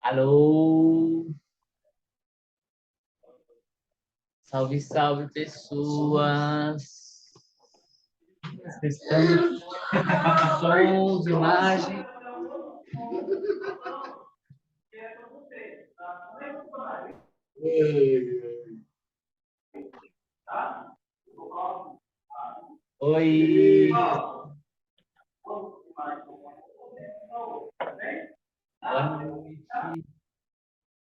Alô! Salve, salve, pessoas! Estamos som, imagem. Oi! Boa noite.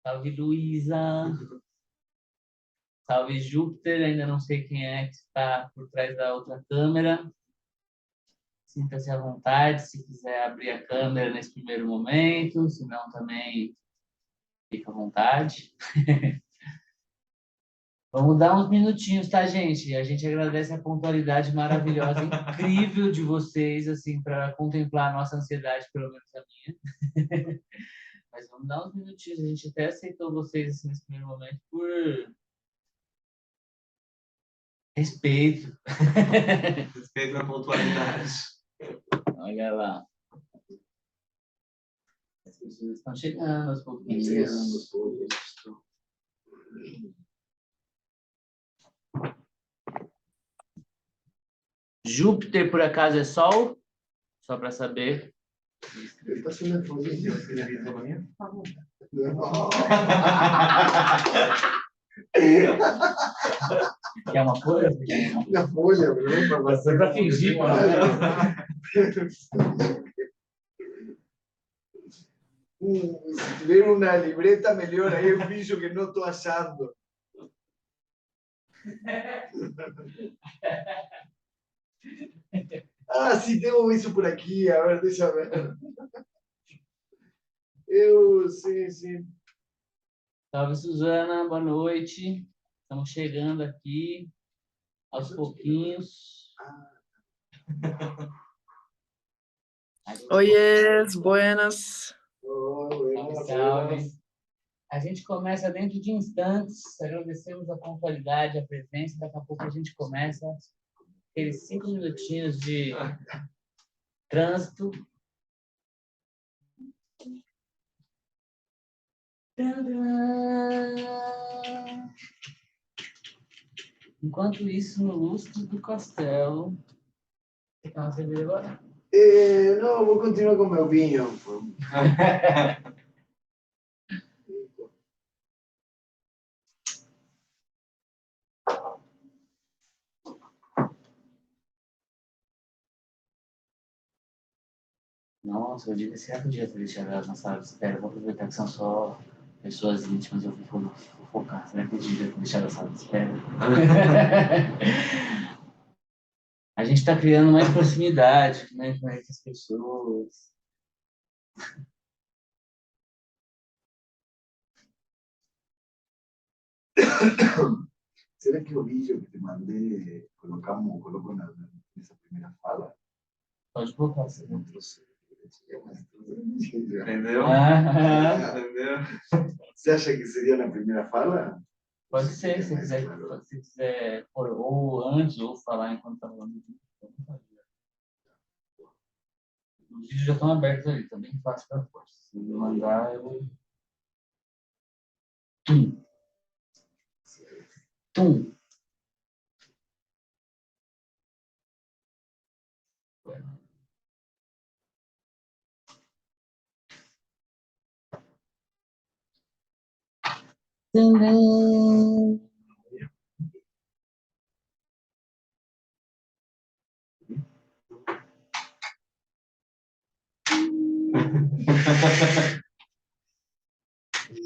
Salve, Luísa. Salve, Júpiter. Ainda não sei quem é que está por trás da outra câmera. Sinta-se à vontade se quiser abrir a câmera nesse primeiro momento, se não também fica à vontade. Vamos dar uns minutinhos, tá, gente? A gente agradece a pontualidade maravilhosa, incrível de vocês, assim, para contemplar a nossa ansiedade, pelo menos a minha. Mas vamos dar uns minutinhos. A gente até aceitou vocês assim, nesse primeiro momento por respeito. Respeito à pontualidade. Olha lá. As pessoas estão chegando aos pouquinhos. Júpiter, por acaso, é Sol? Só para saber. Ele está sendo nervoso. Quer uma folha? Uma folha, É só para fingir. Se tiver uma libreta, melhor. Aí eu finjo que não estou achando. Ah, sim, tenho isso por aqui. A ver, deixa eu ver. Sim. Salve, Suzana. Boa noite. Estamos chegando aqui aos pouquinhos. Oiês, buenas. Salve, salve. A gente começa dentro de instantes. Agradecemos a pontualidade, a presença. Daqui a pouco a gente começa aqueles 5 minutinhos de trânsito. Enquanto isso, no lustre do castelo. Você quer uma cerveja agora? Não, vou continuar com meu vinho. Nossa, eu digo, será que eu devia ter deixado elas na sala de espera? Eu vou aproveitar que são só pessoas íntimas, eu vou focar. Será que eu devia ter deixado a sala de espera? A gente está criando mais proximidade, né, com essas pessoas. Será que o vídeo que te mandei coloco nessa primeira fala? Pode colocar, você não trouxe. Entendeu? Entendeu? Você acha que seria na primeira fala? Pode ser, se quiser pôr ou antes ou falar enquanto está falando. Os vídeos já estão abertos ali, também fácil para força. Se me mandar, eu. Tum. Tadã.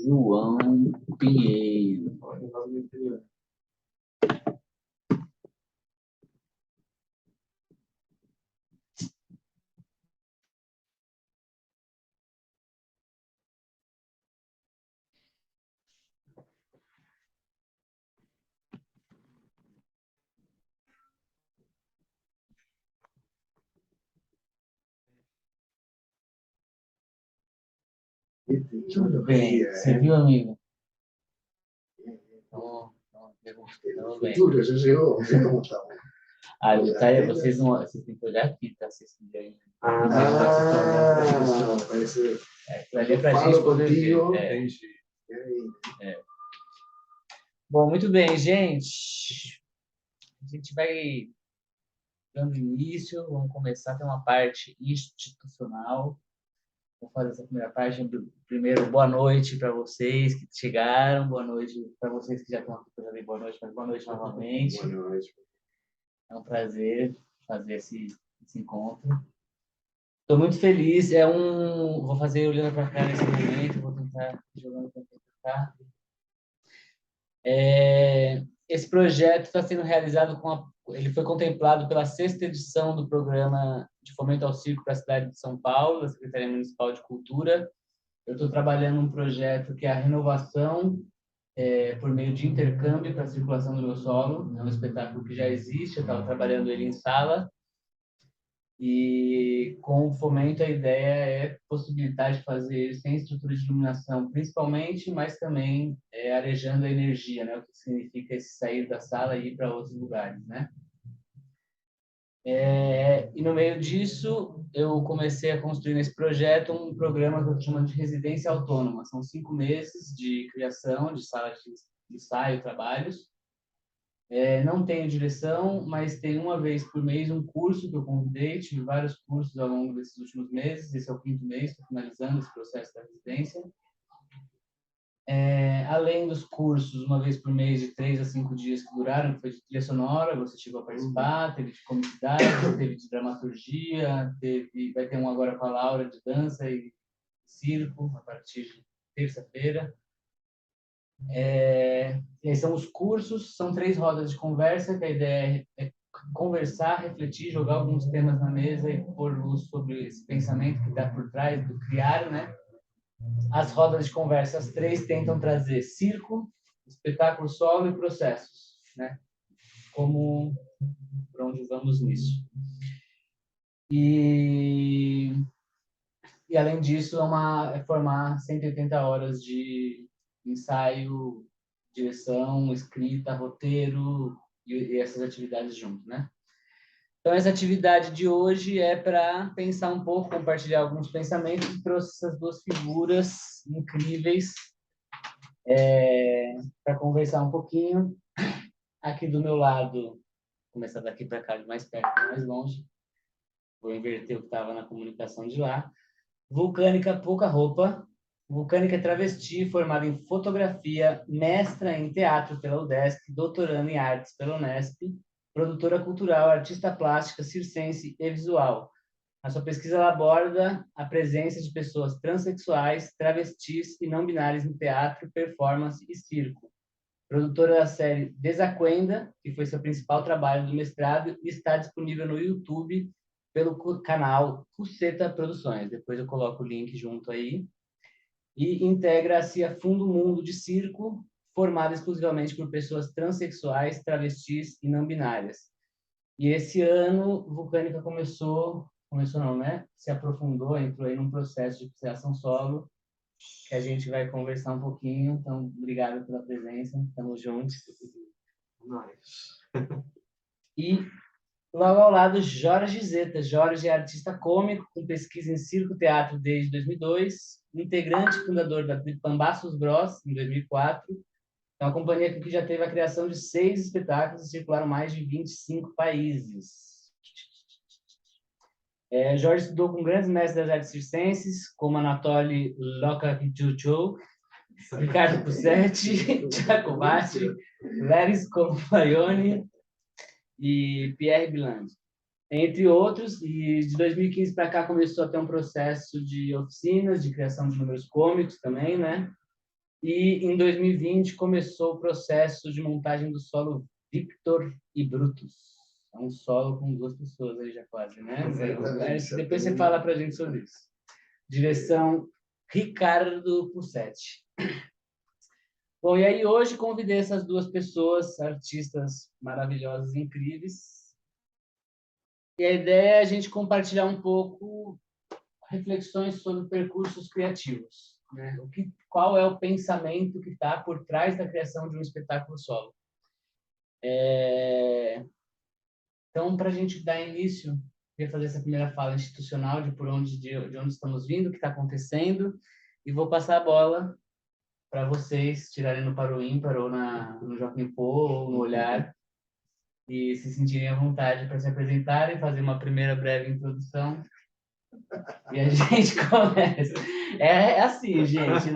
João Pinheiro. Tudo bem. Você viu, amigo? Tudo bem. Tudo, já chegou. Não sei como está. Ah, detalhe, vocês têm que olhar aqui, tá? Vocês Parece. Ali é para a Falo gente poder contigo. ver. Entendi. Bom, muito bem, gente. A gente vai dando início, vamos começar. Tem uma parte institucional. Vou fazer essa primeira parte. Primeiro, boa noite para vocês que chegaram, boa noite para vocês que já estão aqui, eu já dei boa noite, mas boa noite novamente. Boa noite. É um prazer fazer esse encontro. Estou muito feliz. Vou fazer olhando para cá nesse momento, vou tentar jogando para cá. Esse projeto está sendo realizado ele foi contemplado pela 6ª edição do Programa de Fomento ao Circo para a cidade de São Paulo, da Secretaria Municipal de Cultura. Eu estou trabalhando um projeto que é a renovação por meio de intercâmbio para a circulação do meu solo. É um espetáculo que já existe, eu estava trabalhando ele em sala. E com o fomento a ideia é possibilitar de fazer ele sem estrutura de iluminação, principalmente, mas também arejando a energia, né? O que significa esse sair da sala e ir para outros lugares, né? E no meio disso, eu comecei a construir nesse projeto um programa que eu estou chamando de residência autônoma. São 5 meses de criação de salas de ensaio, trabalhos. Não tenho direção, mas tem uma vez por mês um curso que eu convidei. Tive vários cursos ao longo desses últimos meses. Esse é o 5º mês, estou finalizando esse processo da residência. Além dos cursos, uma vez por mês, de 3 a 5 dias que duraram, que foi de trilha sonora, você chegou a participar, teve de comicidade, teve de dramaturgia, vai ter um agora com a Laura de dança e circo, a partir de terça-feira. Esses são os cursos, são 3 rodas de conversa, que a ideia é conversar, refletir, jogar alguns temas na mesa e pôr luz sobre esse pensamento que está por trás do criar, né? As rodas de conversa, as 3 tentam trazer circo, espetáculo solo e processos, né? Como para onde vamos nisso. E além disso, é formar 180 horas de ensaio, direção, escrita, roteiro e essas atividades junto, né? Então, essa atividade de hoje é para pensar um pouco, compartilhar alguns pensamentos, e trouxe essas 2 figuras incríveis para conversar um pouquinho. Aqui do meu lado, vou começar daqui para cá, de mais perto para mais longe. Vou inverter o que estava na comunicação de lá. Vulcânica Pouca Roupa. Vulcânica é travesti, formada em fotografia, mestra em teatro pela UDESC, doutoranda em artes pela Unesp, produtora cultural, artista plástica, circense e visual. A sua pesquisa ela aborda a presença de pessoas transexuais, travestis e não binárias no teatro, performance e circo. Produtora da série Desacuenda, que foi seu principal trabalho do mestrado, e está disponível no YouTube pelo canal Cuceta Produções. Depois eu coloco o link junto aí. E integra-se a Fundo Mundo de Circo, formado exclusivamente por pessoas transexuais, travestis e não binárias. E esse ano, Vulcânica começou não, né? Se aprofundou, entrou aí num processo de criação solo, que a gente vai conversar um pouquinho. Então, obrigado pela presença, estamos juntos. E logo ao lado, Jorge Zeta. Jorge é artista cômico, com pesquisa em circo-teatro desde 2002, integrante e fundador da Pambassos Bros, em 2004. É uma companhia que já teve a criação de 6 espetáculos e circularam mais de 25 países. Jorge estudou com grandes mestres das artes circenses, como Anatoly Lokhachov, Ricardo Pussetti, Giacomatti, Leris Confaione e Pierre Biland, entre outros. E de 2015 para cá começou a ter um processo de oficinas, de criação de números cômicos também, né? E em 2020 começou o processo de montagem do solo Victor e Brutus. É um solo com 2 pessoas aí já quase, né? Depois você fala para a gente sobre isso. Direção Ricardo Pussetti. Bom, e aí hoje convidei essas 2 pessoas, artistas maravilhosas, incríveis. E a ideia é a gente compartilhar um pouco reflexões sobre percursos criativos, né? Qual é o pensamento que está por trás da criação de um espetáculo solo? Então, para a gente dar início, eu queria fazer essa primeira fala institucional de onde estamos vindo, o que está acontecendo. e vou passar a bola para vocês tirarem no Para o Ímpar ou no Joaquim Pô ou no Olhar e se sentirem à vontade para se apresentarem, fazer uma primeira breve introdução e a gente começa. É assim, gente,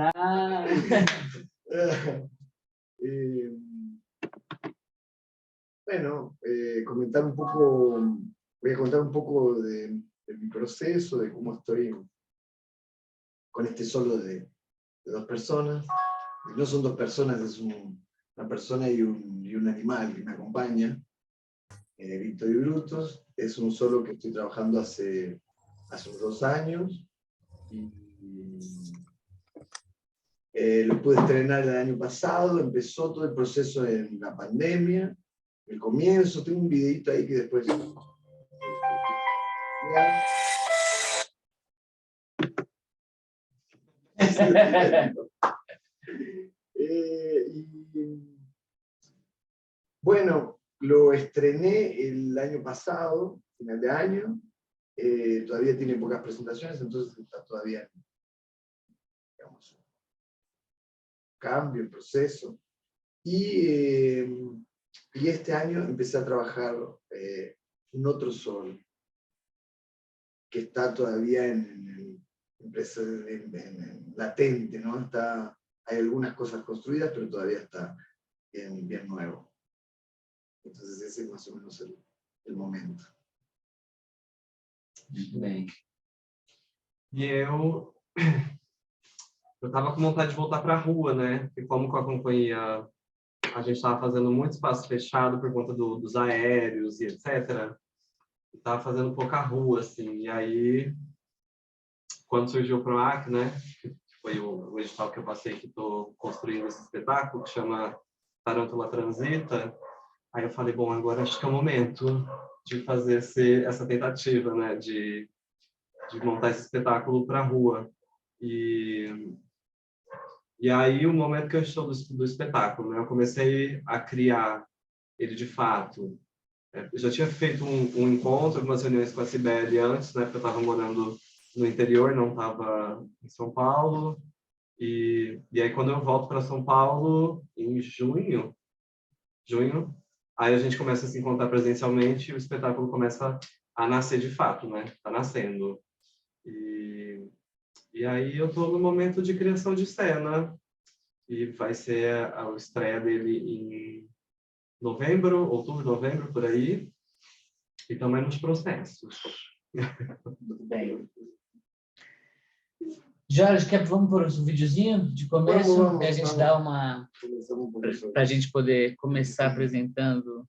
Bueno, comentar un poco, voy a contar un poco de mi proceso, de cómo estoy con este solo de dos personas. No son dos personas, es una persona y un animal que me acompaña, Víctor y Brutos. Es un solo que estoy trabajando hace unos 2 años. Y lo pude estrenar el año pasado, empezó todo el proceso en la pandemia, el comienzo, tengo un videito ahí que después... Bueno, lo estrené el año pasado, final de año, todavía tiene pocas presentaciones, entonces está todavía, digamos, cambio, el proceso. Y este año empecé a trabajar un otro sol, que está todavía en latente, ¿no? Hay algunas cosas construidas, pero todavía está bien nuevo. Entonces ese es más o menos el momento. Muito bem. E eu tava com vontade de voltar para a rua, né? Porque como com a companhia a gente estava fazendo muito espaço fechado por conta dos aéreos e etc. Estava fazendo pouca rua, assim. E aí, quando surgiu o PROAC, né? Que foi o edital que eu passei, que estou construindo esse espetáculo, que chama Tarântula Transita. Aí eu falei, bom, agora acho que é o momento de fazer essa tentativa, né? De montar esse espetáculo para a rua. E aí, o momento que eu estou do espetáculo, né? Eu comecei a criar ele de fato. Eu já tinha feito um encontro, algumas reuniões com a Cibele antes, né? Porque eu estava morando no interior, não estava em São Paulo. E aí, quando eu volto para São Paulo, em junho, aí a gente começa a se encontrar presencialmente e o espetáculo começa a nascer de fato, né? Está nascendo. E aí eu estou no momento de criação de cena e vai ser a estreia dele em outubro, novembro, por aí, e também nos processos. Muito bem. Jorge, vamos por um videozinho de começo? Vamos, que a gente dá uma... para a gente poder começar apresentando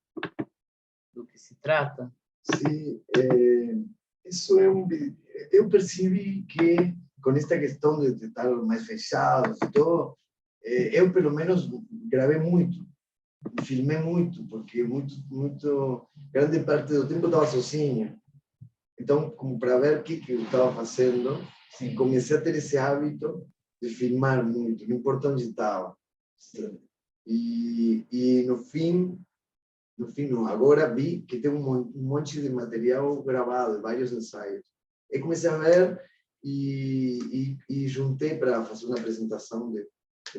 do que se trata? Sí, eso es eu percebi que con esta questão de estar mais fechados e todo, eu pelo menos gravei muito, filmei muito, porque grande parte do tempo estava sozinho. Então, como para ver o que eu estava fazendo, Sim. comecei a ter esse hábito de filmar muito, não importa onde estava. E no fim não, agora vi que tem um monte de material gravado, vários ensaios. Eu comecei a ver e juntei para fazer uma apresentação de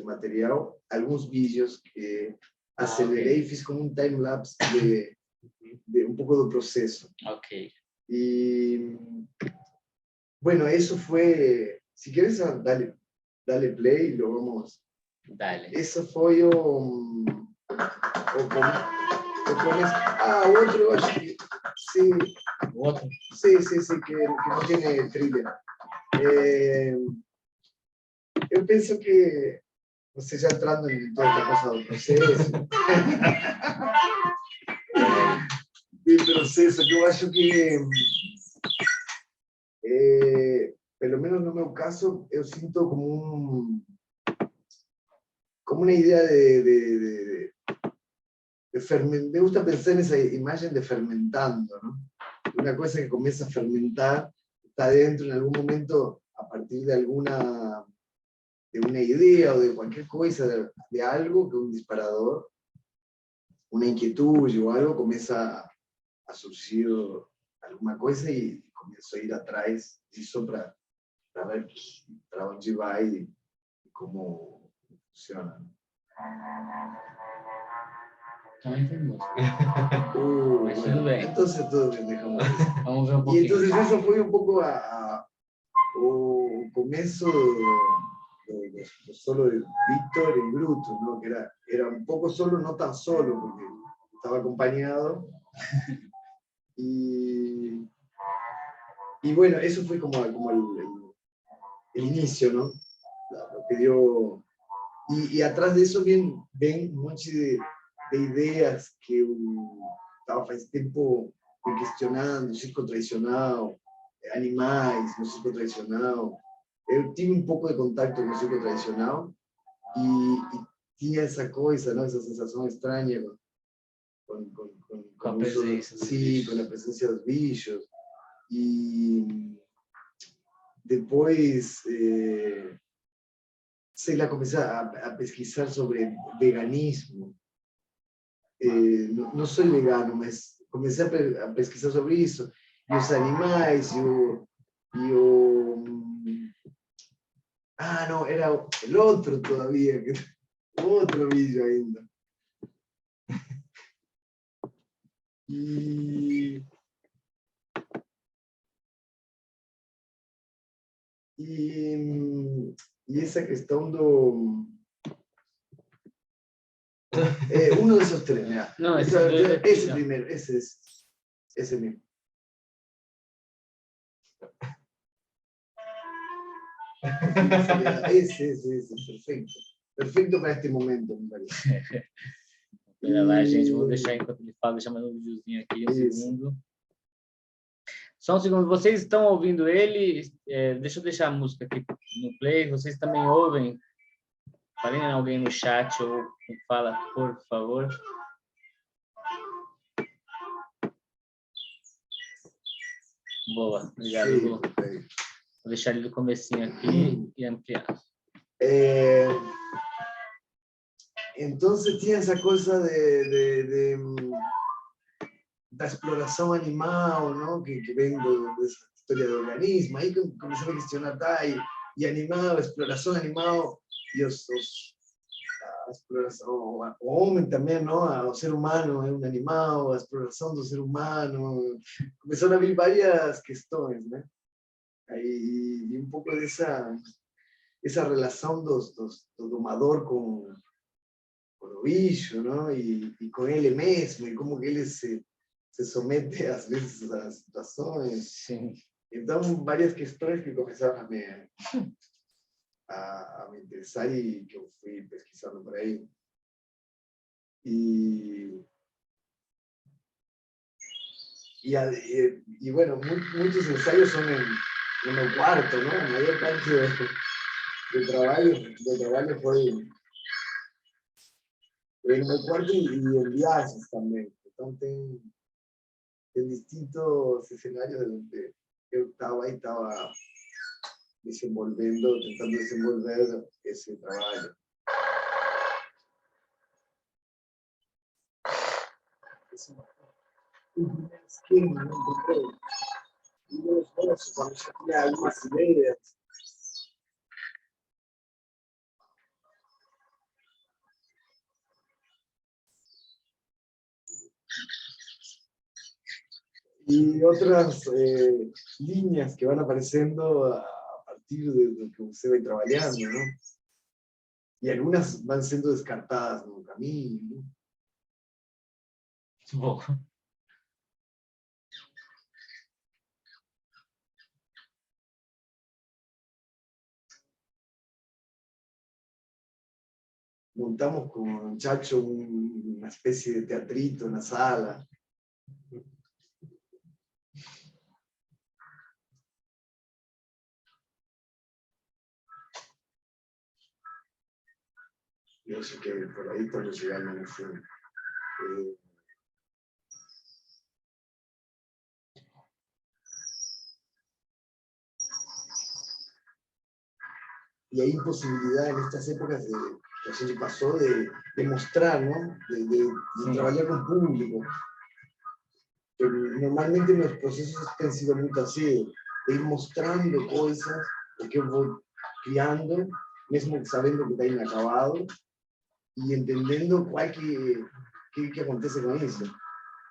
material, alguns vídeos que acelerei e fiz como um time-lapse de um pouco do processo. Ok. Y bueno, eso fue, si quieres dale play y lo vamos. Dale. Eso fue otro, sí. Outro? Sí, que no tiene thriller. Yo pienso que, no sé, ya entrando en toda esta cosa del proceso. El proceso, que eu acho que, pelo menos no meu caso, eu sinto como uma ideia de fermentar. Me gusta pensar nessa imagem de fermentando, ¿no? Una cosa que comienza a fermentar, está dentro en algún momento, a partir de una idea o de cualquier cosa, de algo que un disparador, una inquietud o algo comienza a surgir alguma coisa e começo a ir atrás disso para ver para onde vai e como funciona. Também tem música. Mas tudo Bueno, bem. entonces todo bien, dejamos. Vamos ver um Y pouquinho. entonces eso fue un poco o comienzo do solo de Víctor y Brutus, ¿no? Que era un poco solo, no tan solo, porque estaba acompañado. Y bueno, eso fue como el inicio, ¿no? Lo que dio. Y atrás de eso ven un montón de ideas que estaba hace tiempo questionando, circo tradicional, animais no circo tradicional. Eu tive um pouco de contacto com o circo tradicional e tinha essa coisa, não? Essa sensação estranha com a presença dos bichos. com a presença dos bichos. E depois, sei lá, comecei a pesquisar sobre veganismo. Não sou vegano, mas comecei a pesquisar sobre isso. E os animais, Ah, no, era el otro todavía, otro bicho ainda. E essa questão do... uno de esos tres, mira. No, ese primero, ese mismo. Esse, perfeito. Perfeito para este momento, me parece. Pera lá, gente, vou deixar enquanto ele fala, deixar mais um videozinho aqui, um segundo. Só um segundo, vocês estão ouvindo ele? Deixa eu deixar a música aqui no play, vocês também ouvem? Falem alguém no chat ou fala, por favor. Boa, obrigado, Lu. Vou deixar ele do comecinho aqui e ampliar. Entonces tiene esa cosa da exploración animal, ¿no? Que vengo de esa historia de organismo. Ahí comencé a cuestionar, y animal, exploración animal, y a exploración, o hombre también, ¿no? O ser humano es un animal, a exploración del ser humano. Comenzaron a abrir varias cuestiones, ¿no? Y un poco de esa relación do domador con o bicho, ¿no? Y con él mismo, y como que él se somete a veces a las situaciones. Sí. Entonces, varias cuestiones que comenzaron a me interesar y que eu fui pesquisando por ahí. Y bueno, muchos ensayos son en el cuarto, ¿no? La mayor parte de trabajo fue en el cuarto y en viajes también. Entonces, en distintos escenarios donde yo estaba tentando desenvolver ese trabajo. Esquema, ¿no? Y los esfuerzos, cuando yo tenía algunas ideas. Y otras líneas que van apareciendo a partir de lo que usted va trabajando, ¿no? Y algunas van siendo descartadas en el camino, ¿no? Bom. Montamos con un Chacho una especie de teatrito en la sala. Yo sé que por ahí estamos llegando en el film. Y hay imposibilidad en estas épocas que se pasó de mostrar, ¿no? De trabajar con público. Pero normalmente los procesos han sido muy así, de ir mostrando cosas porque eu vou criando, mesmo sabendo que está inacabado, e entendendo qual que acontece com isso.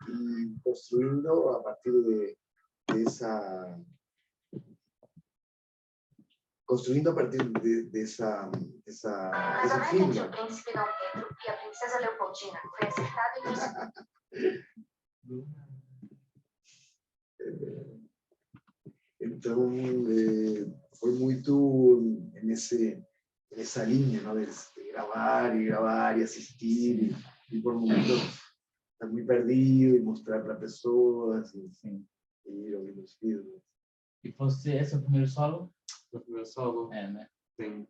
E construindo a partir dessa... Construindo a partir dessa Casamento entre fibra. o príncipe Dom Pedro e a princesa Leopoldina foi acertado em Então, foi muito nessa linha, não? De gravar e assistir, e por momentos estar muito perdido e mostrar para pessoas, e ir ouvindo os vídeos. E você, esse é o primeiro solo? No primeiro solo? É, né? Sim.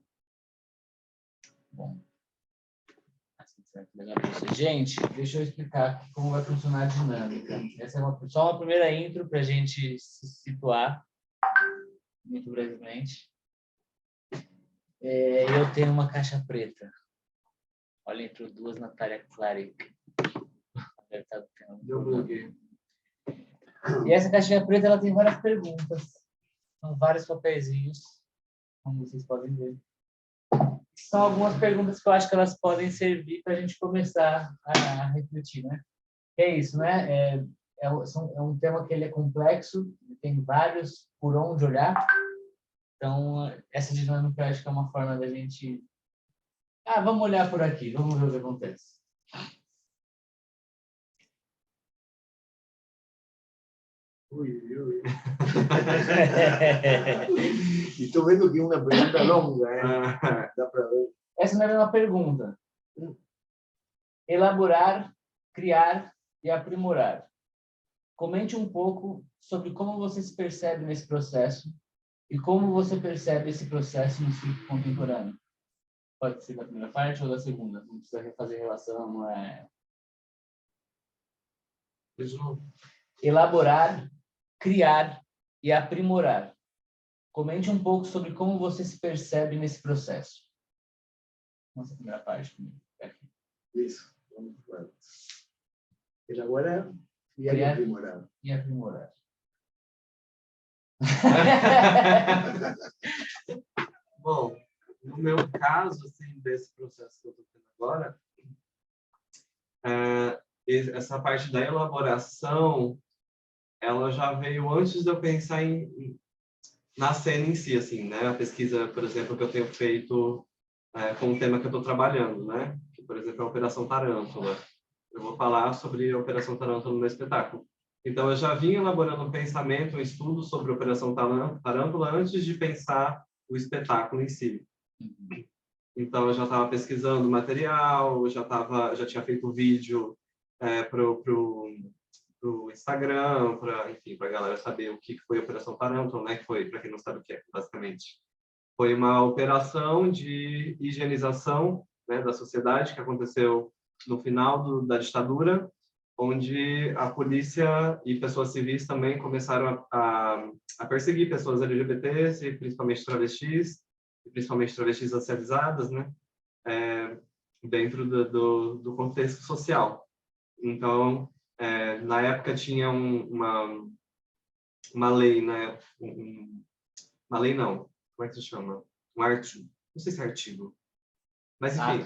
Bom. Assim, certo, legal pra você. Gente, deixa eu explicar aqui como vai funcionar a dinâmica. Essa é só uma primeira intro para a gente se situar, muito brevemente. Eu tenho uma caixa preta. Olha, entrou duas Natália Claric. Deu bug. E essa caixinha preta ela tem várias perguntas. São vários papeizinhos, como vocês podem ver. São algumas perguntas que eu acho que elas podem servir para a gente começar a refletir, né? É isso, né? É um tema que ele é complexo, tem vários por onde olhar. Então, essa dinâmica eu acho que é uma forma da gente... vamos olhar por aqui, vamos ver o que acontece. Ui. E estou vendo que é uma pergunta longa, dá para ver. Essa não é uma pergunta. Elaborar, criar e aprimorar. Comente um pouco sobre como você se percebe nesse processo e como você percebe esse processo no ciclo contemporâneo. Pode ser da primeira parte ou da segunda. Não precisa refazer relação, não é... Elaborar, criar e aprimorar. Comente um pouco sobre como você se percebe nesse processo. Nossa, primeira parte comigo. Isso, vamos lá. Elaborar e aprimorar. E aprimorar. Bom, no meu caso, assim, desse processo que eu estou tendo agora, essa parte da elaboração, ela já veio antes de eu pensar na cena em si, assim, né? A pesquisa, por exemplo, que eu tenho feito com o tema que eu estou trabalhando, né? Que, por exemplo, é a Operação Tarântula. Eu vou falar sobre a Operação Tarântula no meu espetáculo. Então, eu já vim elaborando um pensamento, um estudo sobre a Operação Tarântula antes de pensar o espetáculo em si. Então, eu já estava pesquisando material, já tinha feito vídeo para o Instagram, para a galera saber o que foi a Operação Tarântula, né? Que foi, para quem não sabe o que é, basicamente. Foi uma operação de higienização, né, da sociedade que aconteceu no final da ditadura, onde a polícia e pessoas civis também começaram a perseguir pessoas LGBTs e principalmente travestis racializadas, né, dentro do contexto social. Então, na época tinha uma lei, né, uma lei não, como é que se chama? Um artigo, não sei se é artigo, mas enfim,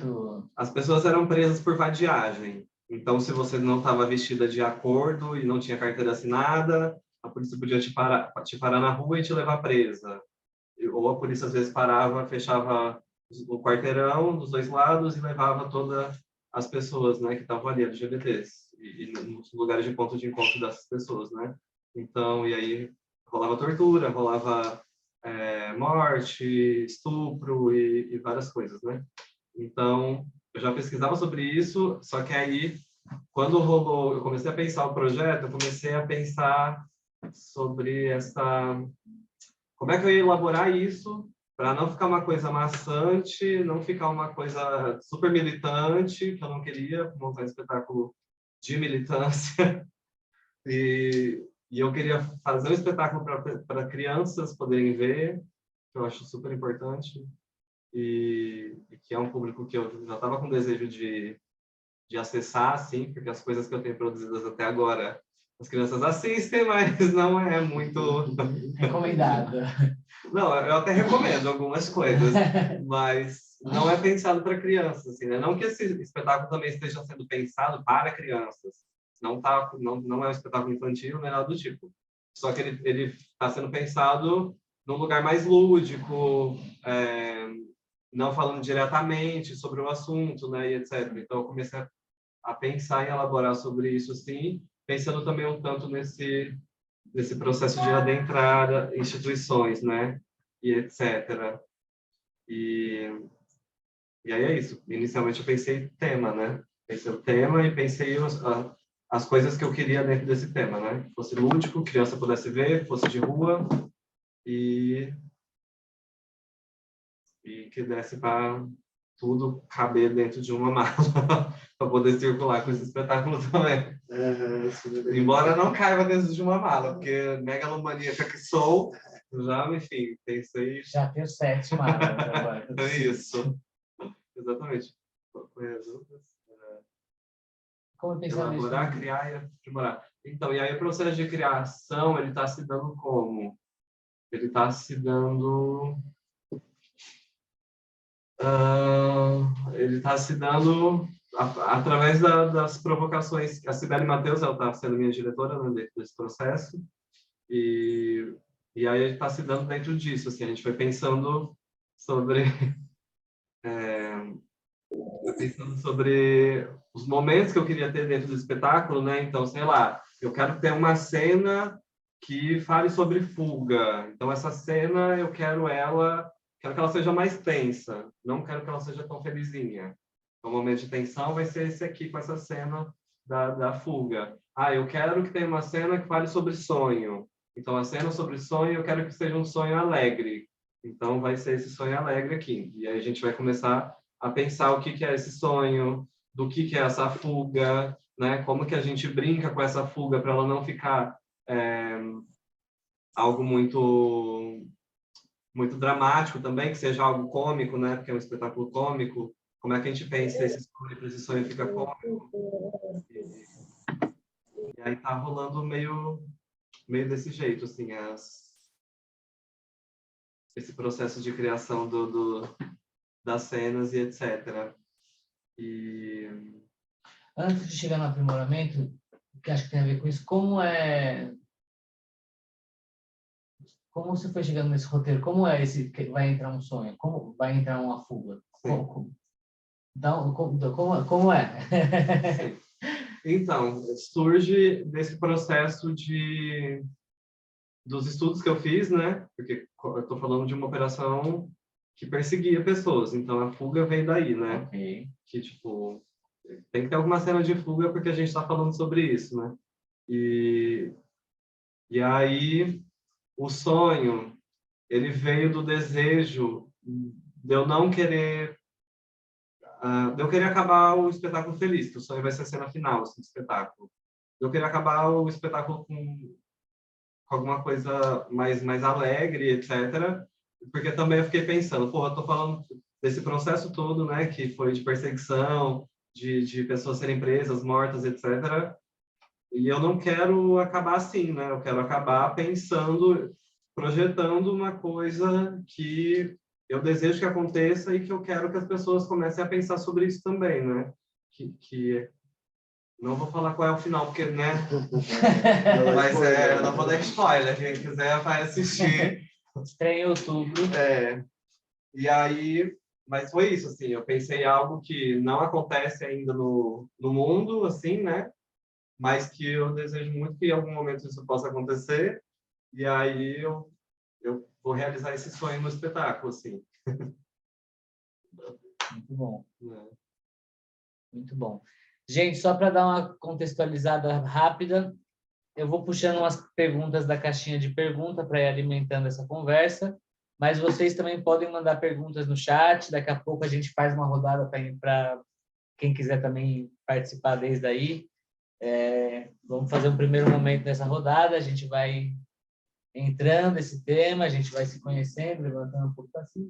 as pessoas eram presas por vadiagem. Então, se você não estava vestida de acordo e não tinha carteira assinada, a polícia podia te parar na rua e te levar presa. Ou a polícia, às vezes, parava, fechava o quarteirão dos dois lados e levava todas as pessoas, né, que estavam ali, LGBTs, e nos lugares de ponto de encontro dessas pessoas, né? Então, e aí rolava tortura, rolava morte, estupro e várias coisas, né? Então, eu já pesquisava sobre isso, só que aí, quando rolou, eu comecei a pensar o projeto, eu comecei a pensar sobre como é que eu ia elaborar isso para não ficar uma coisa maçante, não ficar uma coisa super militante, que eu não queria montar um espetáculo de militância. E eu queria fazer um espetáculo para crianças poderem ver, que eu acho super importante, e que é um público que eu já estava com desejo de acessar, assim, porque as coisas que eu tenho produzidas até agora as crianças assistem, mas não é muito... Recomendado. Não, eu até recomendo algumas coisas, mas não é pensado para crianças, assim, né? Não que esse espetáculo também esteja sendo pensado para crianças. Não é um espetáculo infantil, nem nada do tipo. Só que ele está sendo pensado num lugar mais lúdico, não falando diretamente sobre o assunto, né, e etc. Então, eu comecei a pensar em elaborar sobre isso, assim, pensando também um tanto nesse processo de adentrar instituições, né, e etc. E aí é isso. Inicialmente eu pensei tema, né? Pensei o tema e pensei as coisas que eu queria dentro desse tema, né? Que fosse lúdico, criança pudesse ver, fosse de rua e que desse para tudo caber dentro de uma mala para poder circular com esse espetáculo também. Embora não caiba dentro de uma mala, porque megalomaníaca que sou, já, enfim, pensei... Já tenho 7 malas agora. É isso. Exatamente. Como pensar nisso? Elaborar, criar e aprimorar. Então, e aí o processo de criação, ele está se dando como? Ele está se dando... ele está se dando através das provocações. A Cibele Mateus, ela está sendo minha diretora, né, dentro desse processo, e aí ele está se dando dentro disso. Assim, a gente vai pensando sobre os momentos que eu queria ter dentro do espetáculo, né? Então, sei lá, eu quero ter uma cena que fale sobre fuga. Então, essa cena eu quero que ela seja mais tensa, não quero que ela seja tão felizinha. Então, o momento de tensão vai ser esse aqui, com essa cena da fuga. Ah, eu quero que tenha uma cena que fale sobre sonho. Então, a cena sobre sonho, eu quero que seja um sonho alegre. Então, vai ser esse sonho alegre aqui. E aí a gente vai começar a pensar o que é esse sonho, do que é essa fuga, né? Como que a gente brinca com essa fuga para ela não ficar algo muito dramático também, que seja algo cômico, né? Porque é um espetáculo cômico. Como é que a gente pensa esse sonho, para esse sonho fica cômico? E aí tá rolando meio desse jeito, assim, esse processo de criação das cenas e etc. E... Antes de chegar no aprimoramento, que acho que tem a ver com isso, como você foi chegando nesse roteiro? Como é esse que vai entrar um sonho? Como vai entrar uma fuga? Então, como é? Sim. Então, surge desse processo dos estudos que eu fiz, né? Porque eu estou falando de uma operação que perseguia pessoas, então a fuga vem daí, né? Okay. Que, tipo, tem que ter alguma cena de fuga porque a gente está falando sobre isso, né? E aí, o sonho, ele veio do desejo de eu não querer... de eu querer acabar o espetáculo feliz, que o sonho vai ser a cena final assim, do espetáculo. Eu queria acabar o espetáculo com alguma coisa mais alegre, etc. Porque também eu fiquei pensando, porra, eu tô falando desse processo todo, né, que foi de perseguição, de pessoas serem presas, mortas, etc. E eu não quero acabar assim, né? Eu quero acabar pensando, projetando uma coisa que eu desejo que aconteça e que eu quero que as pessoas comecem a pensar sobre isso também, né? Que não vou falar qual é o final, porque, né? Mas não vou dar spoiler. Quem quiser vai assistir. Estreia em outubro. E aí, mas foi isso, assim. Eu pensei em algo que não acontece ainda no mundo, assim, né? Mas que eu desejo muito que em algum momento isso possa acontecer. E aí eu vou realizar esse sonho no espetáculo, assim. Muito bom. Muito bom. Gente, só para dar uma contextualizada rápida, eu vou puxando umas perguntas da caixinha de pergunta para ir alimentando essa conversa, mas vocês também podem mandar perguntas no chat, daqui a pouco a gente faz uma rodada para quem quiser também participar desde aí. Vamos fazer um primeiro momento dessa rodada, a gente vai entrando nesse tema, a gente vai se conhecendo, levantando um pouco assim,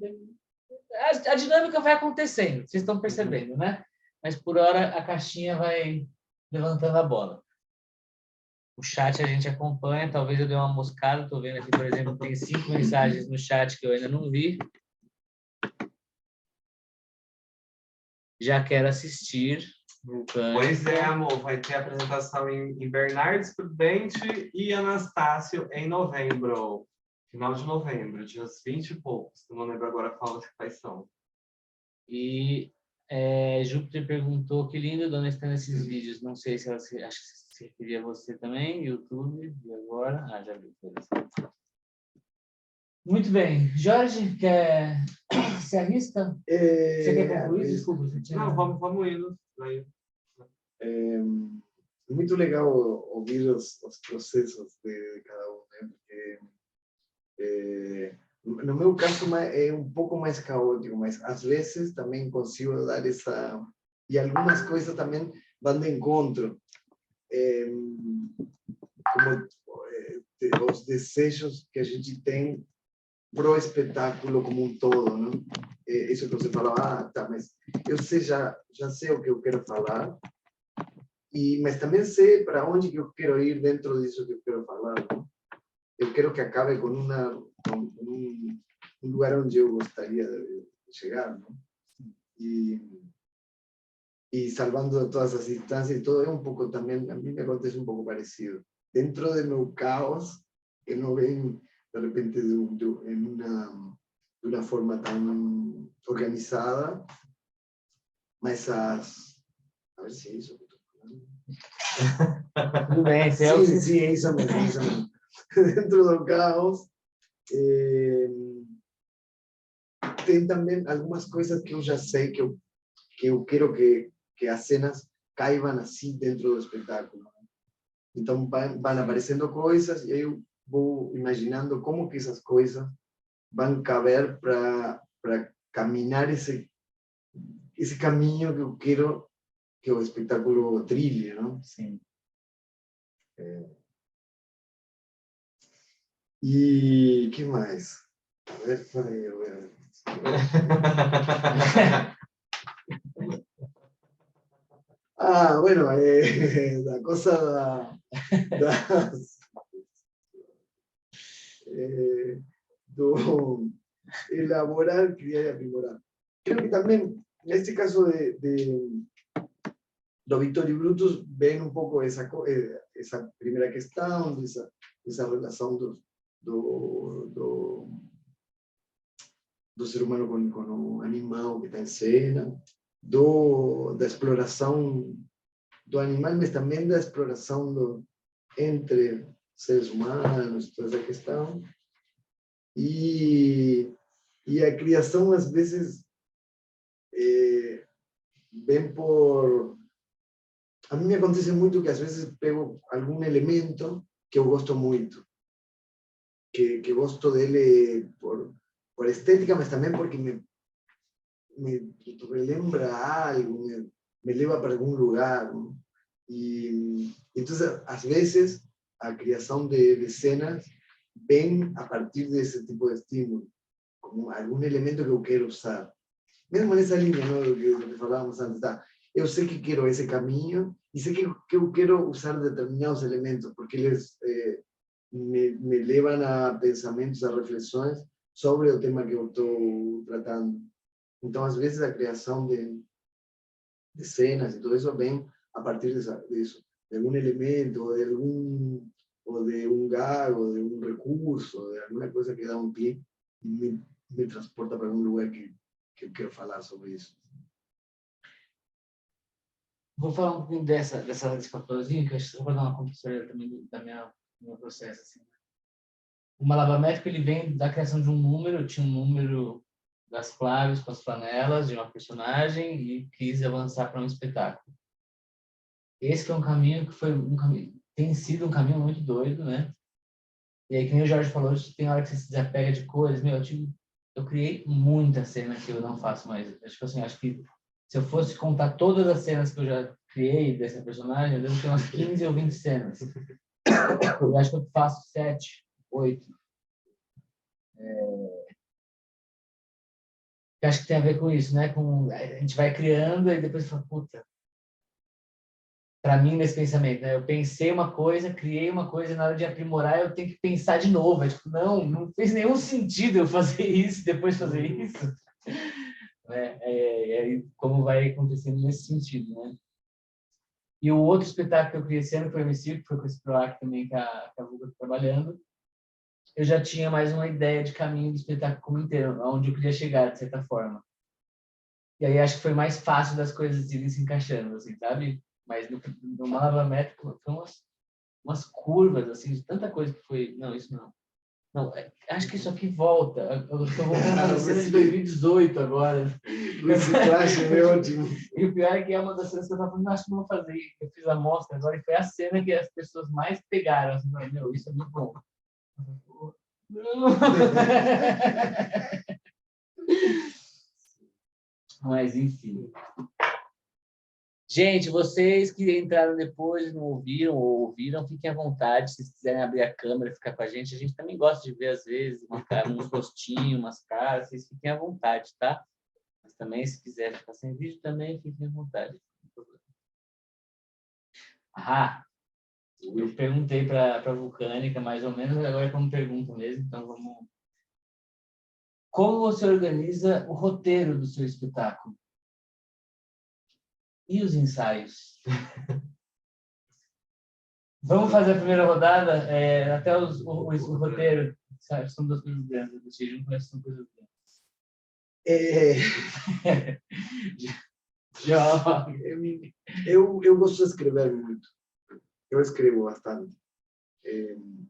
a dinâmica vai acontecendo, vocês estão percebendo, né? Mas por hora a caixinha vai levantando a bola. O chat a gente acompanha, talvez eu dê uma moscada, estou vendo aqui, por exemplo, tem 5 mensagens no chat que eu ainda não vi. Já quero assistir. Pois é, amor, vai ter apresentação em Bernardes Prudente e Anastácio em novembro. Final de novembro, dias 20 e poucos. Eu não lembro agora quais são. E Júpiter perguntou, que lindo, de onde estão esses vídeos? Não sei se ela acho que se referia a você também, YouTube, e agora? Ah, já vi. Muito bem. Jorge, se arrisca? Você quer concluir? Desculpa. Não, vamos indo. É muito legal ouvir os processos de cada um, né? Porque no meu caso é um pouco mais caótico, mas às vezes também consigo dar essa... E algumas coisas também vão de encontro. Como os desejos que a gente tem pro espetáculo como um todo, não? Isso que você falou, tá, mas eu sei, já sei o que eu quero falar, mas também sei para onde que eu quero ir dentro disso que eu quero falar, não? Eu quero que acabe com um lugar onde eu gostaria de chegar, não? E salvando todas as instâncias e todo, é um pouco também, a mim me acontece um pouco parecido. Dentro do meu caos, que não vem de repente em uma forma tão organizada, mas a ver se é isso que eu estou falando. Tudo bem, Sim, é isso mesmo, é isso mesmo. Dentro do caos, tem também algumas coisas que eu já sei que eu quero que as cenas caibam assim dentro do espetáculo. Então vão aparecendo coisas e aí eu vou imaginando como que essas coisas vão caber para caminhar esse caminho que eu quero que o espetáculo trilhe, não? Sim. E que mais? A ver, peraí, eu ver. Bueno, la cosa do elaborar, criar y aprimorar. Creo que también, en este caso do Victorio Brutus, ven un poco esa primera questão, esa relación do ser humano con o animal que está en cena, da exploração do animal, mas também da exploração entre seres humanos, toda essa questão. E a criação, às vezes, vem por... A mim me acontece muito que, às vezes, pego algum elemento que eu gosto muito, que gosto dele por estética, mas também porque me relembra algo, me leva para algum lugar, ¿no? E então, às vezes, a criação de cenas vem a partir desse tipo de estímulo, como algum elemento que eu quero usar. Mesmo nessa linha, não, do que falávamos antes, tá? Eu sei que quero esse caminho e sei que eu quero usar determinados elementos, porque eles me levam a pensamentos, a reflexões sobre o tema que eu estou tratando. Então, às vezes, a criação de cenas e tudo isso vem a partir disso, de algum elemento, ou de um gag, ou de um recurso, de alguma coisa que dá um clique e me transporta para um lugar que eu quero falar sobre isso. Vou falar um pouquinho desse fatorzinho, que eu acho que eu vou dar uma compulsória também do meu processo. Assim. O Malabar Métrico, ele vem da criação de um número, eu tinha um número das claves com as flanelas de uma personagem e quis avançar para um espetáculo. Esse que é um caminho que tem sido um caminho muito doido, né? E aí, que nem o Jorge falou, tem hora que você se desapega de coisas. Eu criei muita cena que eu não faço mais. Acho que se eu fosse contar todas as cenas que eu já criei dessa personagem, eu devo ter umas 15 ou 20 cenas. Eu acho que eu faço 7, 8. Eu acho que tem a ver com isso, né? A gente vai criando e depois fala, puta, para mim, nesse pensamento, né? Eu pensei uma coisa, criei uma coisa, e na hora de aprimorar eu tenho que pensar de novo. É tipo, não fez nenhum sentido eu fazer isso e depois fazer isso. Né? Aí como vai acontecendo nesse sentido, né? E o outro espetáculo que eu criei esse ano foi o MC, que foi com esse PROAC também que a Vuca está trabalhando. Eu já tinha mais uma ideia de caminho do espetáculo como inteiro, aonde eu queria chegar, de certa forma. E aí acho que foi mais fácil das coisas irem se encaixando, assim, sabe? Mas no Malabar Métrico foi umas curvas, assim, de tanta coisa que foi... Não, isso não. Não, acho que isso aqui volta. Eu estou voltando a cena de 2018 agora. Esse flash é ótimo. E o pior é que é uma das cenas que eu estava falando, acho que não vou fazer. Eu fiz a mostra agora e foi a cena que as pessoas mais pegaram. Assim, meu, isso é muito bom. Não. Mas, enfim. Gente, vocês que entraram depois e não ouviram ou ouviram, fiquem à vontade. Se vocês quiserem abrir a câmera e ficar com a gente também gosta de ver, às vezes, uns rostinhos, umas caras. Vocês fiquem à vontade, tá? Mas também, se quiser ficar sem vídeo, também fiquem à vontade. Eu perguntei para a Vulcânica, mais ou menos, agora é como pergunta mesmo, então vamos... Como você organiza o roteiro do seu espetáculo? E os ensaios? Vamos fazer a primeira rodada? Até o roteiro, são duas coisas grandes, vocês não conhecem, são coisas grandes. Eu gosto de escrever muito. Eu escrevo bastante.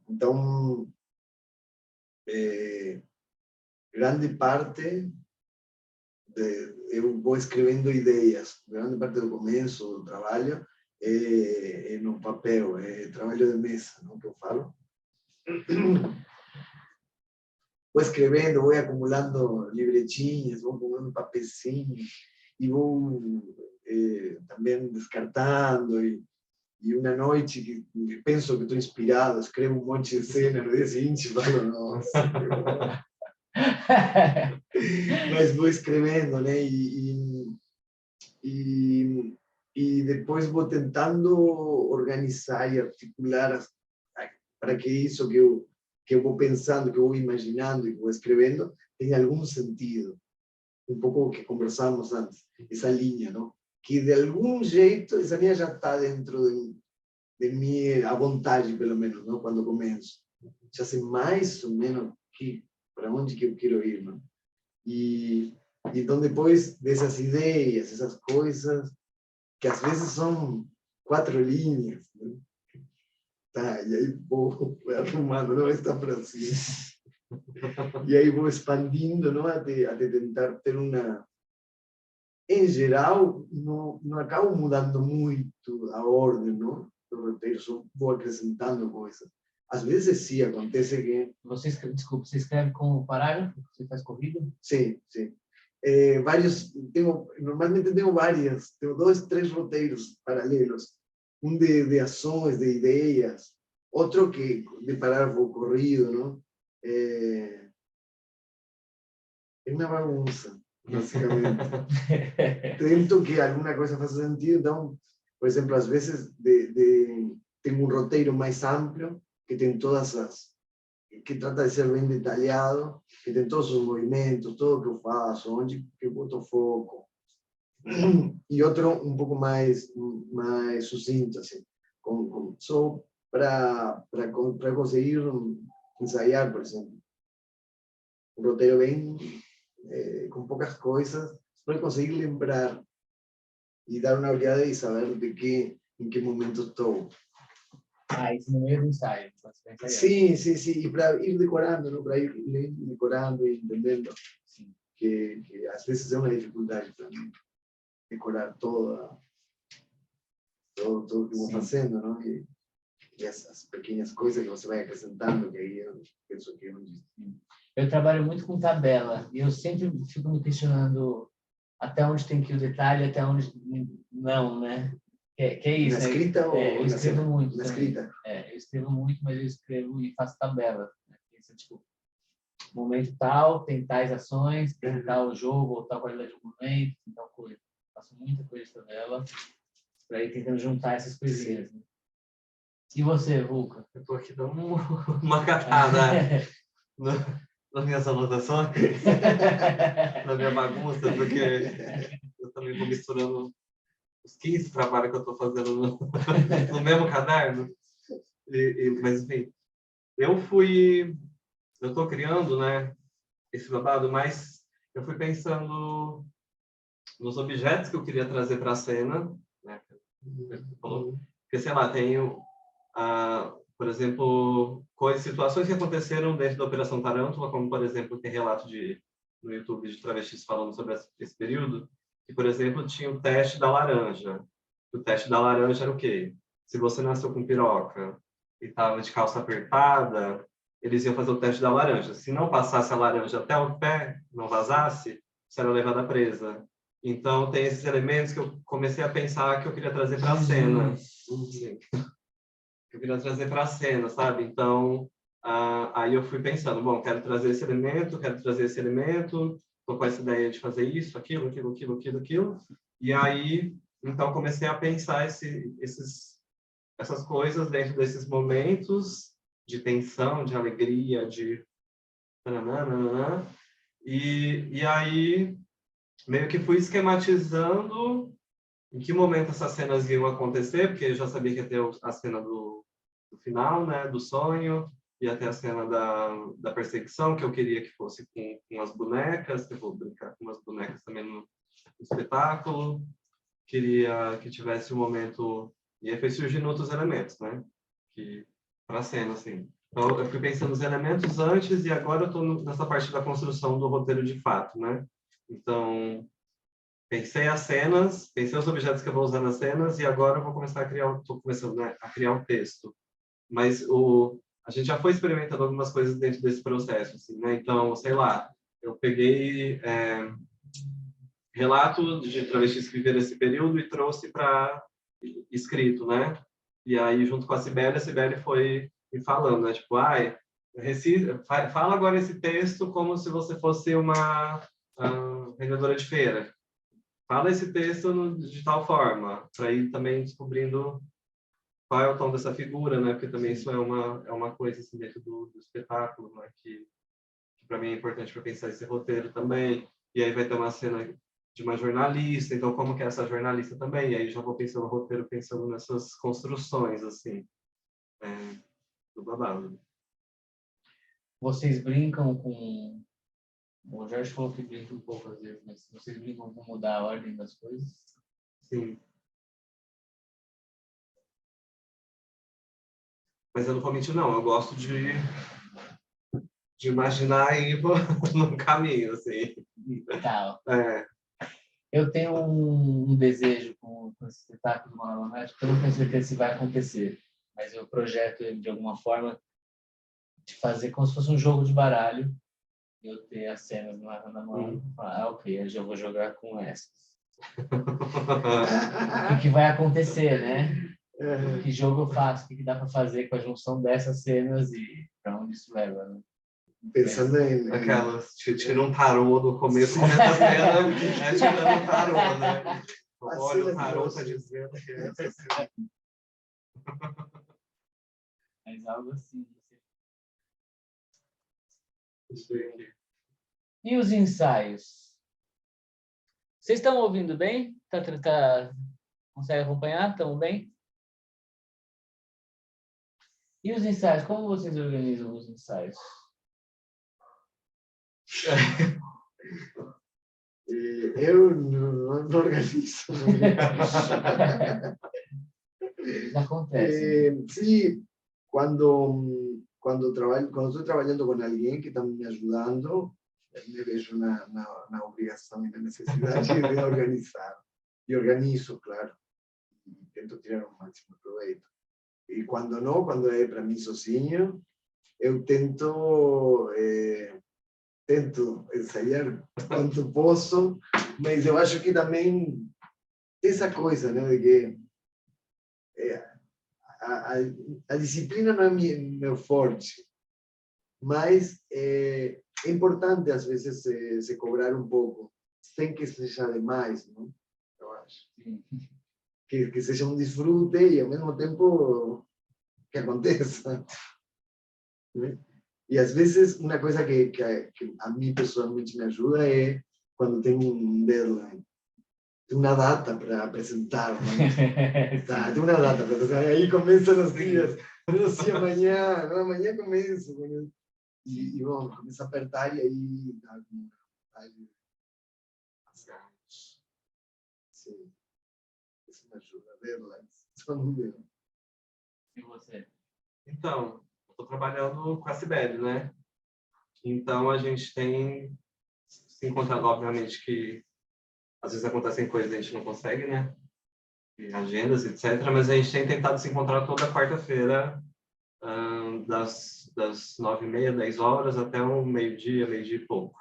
Então, grande parte eu vou escrevendo ideias. Grande parte do começo do trabalho é no papel, é trabalho de mesa, não que eu falo. Vou escrevendo, vou acumulando livretinhas, vou acumulando papelzinhos e vou também descartando. E uma noite que penso que estou inspirado, escrevo um monte de cena, no dia seguinte falo, nossa. Mas vou escrevendo, né? E depois vou tentando organizar e articular para que isso que eu vou pensando, que eu vou imaginando e vou escrevendo, tenha algum sentido. Um pouco o que conversamos antes, essa linha, não? Que de algum jeito essa linha já está dentro de mim, à vontade, pelo menos, não? Quando começo. Já sei mais ou menos para onde que eu quero ir, não? E então, depois dessas ideias, essas coisas, que às vezes são 4 linhas, né? Tá, e aí vou arrumando, não está para cima. E aí vou expandindo, não? Até tentar ter uma... Em geral, não acabo mudando muito a ordem, não? Do roteiro, só vou acrescentando coisas. Às vezes, sim, acontece que... Desculpa, você escreve com parágrafo? Você faz corrido? Sim, sim. Normalmente tenho várias, tenho 2, 3 roteiros paralelos. Um de ações, de ideias, outro que de parágrafo corrido, não? É uma bagunça, basicamente. Tento que alguma coisa faça sentido, então, por exemplo, às vezes tenho um roteiro mais amplo, que tem todas as... que trata de ser bem detalhado, que tem todos os movimentos, tudo que eu faço, onde que eu boto foco. E outro um pouco mais sucinto, assim, só para conseguir ensaiar, por exemplo. Um roteiro bem, com poucas coisas, para conseguir lembrar e dar uma olhada e saber em que momento estou. Isso no meio do ensaio. Sim, sim, sim. E para ir decorando, ¿no? Para ir decorando e entendendo. Sim. Que às vezes é uma dificuldade para mim decorar tudo que vou fazendo, não? E essas pequenas coisas que você vai acrescentando, que aí eu penso que é um... Eu trabalho muito com tabela e eu sempre fico me questionando até onde tem que ir o detalhe, até onde não, né? Que é isso, na escrita ou eu escrevo muito na também. escrita? Eu escrevo muito, mas eu escrevo e faço tabela. Né? Isso, tipo, momento tal, tem tais ações, tem tal jogo, ou tal qualidade de momento, tem tal coisa. Faço muita coisa de tabela. para ir tentando juntar essas coisinhas. Né? E você, Vulca? Eu tô aqui dando uma catada nas minhas anotações, na minha bagunça, porque eu também vou misturando os 15 trabalhos que eu estou fazendo no mesmo caderno. Mas, enfim, eu estou criando, né, esse babado, mas eu fui pensando nos objetos que eu queria trazer para a cena, né, porque, sei lá, tenho, por exemplo, situações que aconteceram dentro da Operação Tarântula, como, por exemplo, tem relato no YouTube de travestis falando sobre esse período, que, por exemplo, tinha o teste da laranja. O teste da laranja era o quê? Se você nasceu com piroca e estava de calça apertada, eles iam fazer o teste da laranja. Se não passasse a laranja até o pé, não vazasse, você era levada presa. Então, tem esses elementos que eu comecei a pensar que eu queria trazer para a cena. Eu queria trazer para a cena, sabe? Então, aí eu fui pensando, bom, quero trazer esse elemento, estou com essa ideia de fazer isso, aquilo. E aí, então, comecei a pensar essas coisas dentro desses momentos de tensão, de alegria, de... E aí, meio que fui esquematizando em que momento essas cenas iam acontecer, porque eu já sabia que ia ter a cena do final, né, do sonho, ia ter a cena da perseguição, que eu queria que fosse com as bonecas, que eu vou brincar com as bonecas também no espetáculo, queria que tivesse um momento, e aí foi surgindo outros elementos, né, para a cena, assim. Então, eu fui pensando nos elementos antes e agora eu estou nessa parte da construção do roteiro de fato, né. Então, pensei as cenas, pensei os objetos que eu vou usar nas cenas e agora eu vou começar a criar, estou começando, né, a criar o texto. Mas a gente já foi experimentando algumas coisas dentro desse processo, assim, né? Então, sei lá, eu peguei relato de travestis que viveram esse período e trouxe para escrito, né? E aí, junto com a Cibele foi me falando, né? Tipo, fala agora esse texto como se você fosse uma vendedora de feira. Fala esse texto de tal forma, para ir também descobrindo qual é o tom dessa figura, né? Porque também isso é uma coisa assim, dentro do espetáculo, né? Que para mim é importante para pensar esse roteiro também. E aí vai ter uma cena de uma jornalista, então como que é essa jornalista também? E aí já vou pensando no roteiro, pensando nessas construções, assim, do babado. Vocês brincam com... O Jorge falou que brinca um pouco às vezes, mas vocês brincam com mudar a ordem das coisas? Sim. Mas eu não vou mentir, não. Eu gosto de imaginar ir num caminho, assim. Tá. É. Eu tenho um desejo com esse espetáculo do Monológico, que eu não tenho certeza se vai acontecer, mas eu projeto ele de alguma forma de fazer como se fosse um jogo de baralho, eu ter as cenas na mão, falar, ok, eu já vou jogar com essas. O que vai acontecer, né? Que jogo eu faço, o que dá para fazer com a junção dessas cenas e para onde isso leva, né? Pensando em... Aquelas, tira um tarô no começo, começa a cena, tirando um tarô, né? Olha, o tarô está dizendo que é essa cena. Mas algo assim. E os ensaios? Vocês estão ouvindo bem? Consegue acompanhar? Estão bem? E os ensaios? Como vocês organizam os ensaios? Eu não organizo. Acontece. Sí, cuando estoy trabajando con alguien que está me ayudando, me veo una obligación y una necesidad de organizar. Y organizo, claro. Y intento tirar un máximo proveito. Y cuando no, cuando es para mí sozinho, eu tento ensaiar quanto posso, mas eu acho que também essa coisa, né, de que a disciplina não é meu forte, mas é importante às vezes se cobrar um pouco, sem que seja demais, não? Eu acho. que seja um desfrute e ao mesmo tempo que aconteça, né? E às vezes uma coisa que a mim pessoalmente me ajuda é quando tem um deadline, tem uma data para apresentar, né? Tá, tem uma data para apresentar, aí começam os dias, não sei, amanhã, não, amanhã começo, e bom, começa a apertar e aí dá como vontade. Sim, isso me ajuda, deadlines, só não deu. E você? Então, eu estou trabalhando com a Sibeli, né? Então, a gente tem se encontrado, obviamente, que às vezes acontecem coisas que a gente não consegue, né? E agendas, etc. Mas a gente tem tentado se encontrar toda quarta-feira, das 9h30, 10 horas, até o meio-dia e pouco.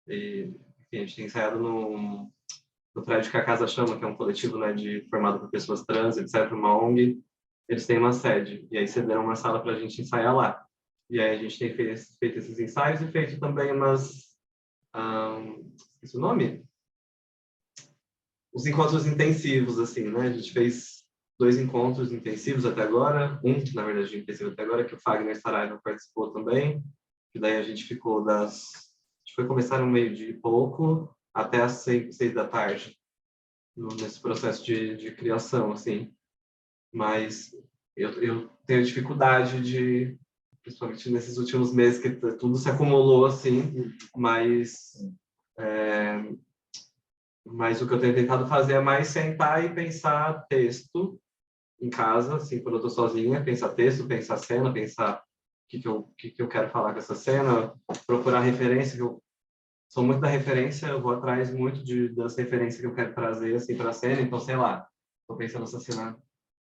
E, enfim, a gente tem ensaiado no prédio que a Casa Chama, que é um coletivo, né, formado por pessoas trans, etc., uma ONG. Eles têm uma sede, e aí cederam uma sala para a gente ensaiar lá. E aí a gente tem feito esses ensaios e feito também esqueci o nome? Os encontros intensivos, assim, né? A gente fez 2 encontros intensivos até agora, na verdade, intensivo até agora, que o Fagner Saraiva participou também, que daí a gente ficou a gente foi começar no meio-dia e pouco, até às 6 da tarde, nesse processo de criação, assim. Mas eu tenho dificuldade principalmente nesses últimos meses, que tudo se acumulou, assim, mas o que eu tenho tentado fazer é mais sentar e pensar texto em casa, assim, quando eu estou sozinha, pensar texto, pensar cena, pensar o que eu quero falar com essa cena, procurar referência, que eu sou muito da referência, eu vou atrás muito das referências que eu quero trazer, assim, para a cena, então, sei lá, estou pensando nessa cena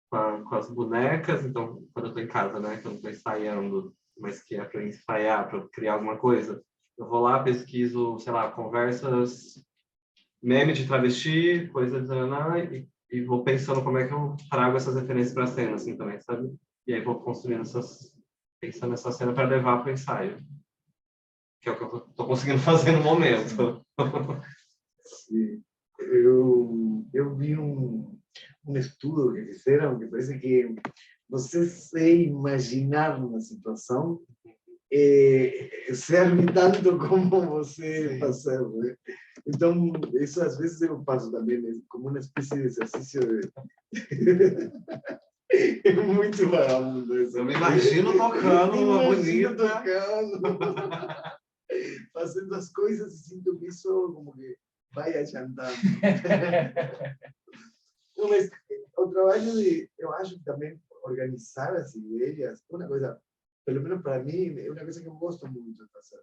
com as bonecas, então, quando eu estou em casa, né, que eu não estou ensaiando, mas que é para ensaiar, para criar alguma coisa, eu vou lá, pesquiso, sei lá, conversas, meme de travesti, coisas, e vou pensando como é que eu trago essas referências para a cena, assim, também, sabe? E aí vou construindo pensando nessa cena para levar para o ensaio, que é o que eu estou conseguindo fazer no momento. Sim. Eu vi um estudo que fizeram que parece que você se imaginar numa situação serve tanto como você fazer, né? Então, isso às vezes eu faço também, né? Como uma espécie de exercício de... É muito vagabundo isso. Eu me imagino tocando uma bonita. Tocando, fazendo as coisas e sinto que isso como que vai adiantando. Não, mas o trabalho eu acho que também organizar as ideias, uma coisa, pelo menos para mim, é uma coisa que eu gosto muito de fazer.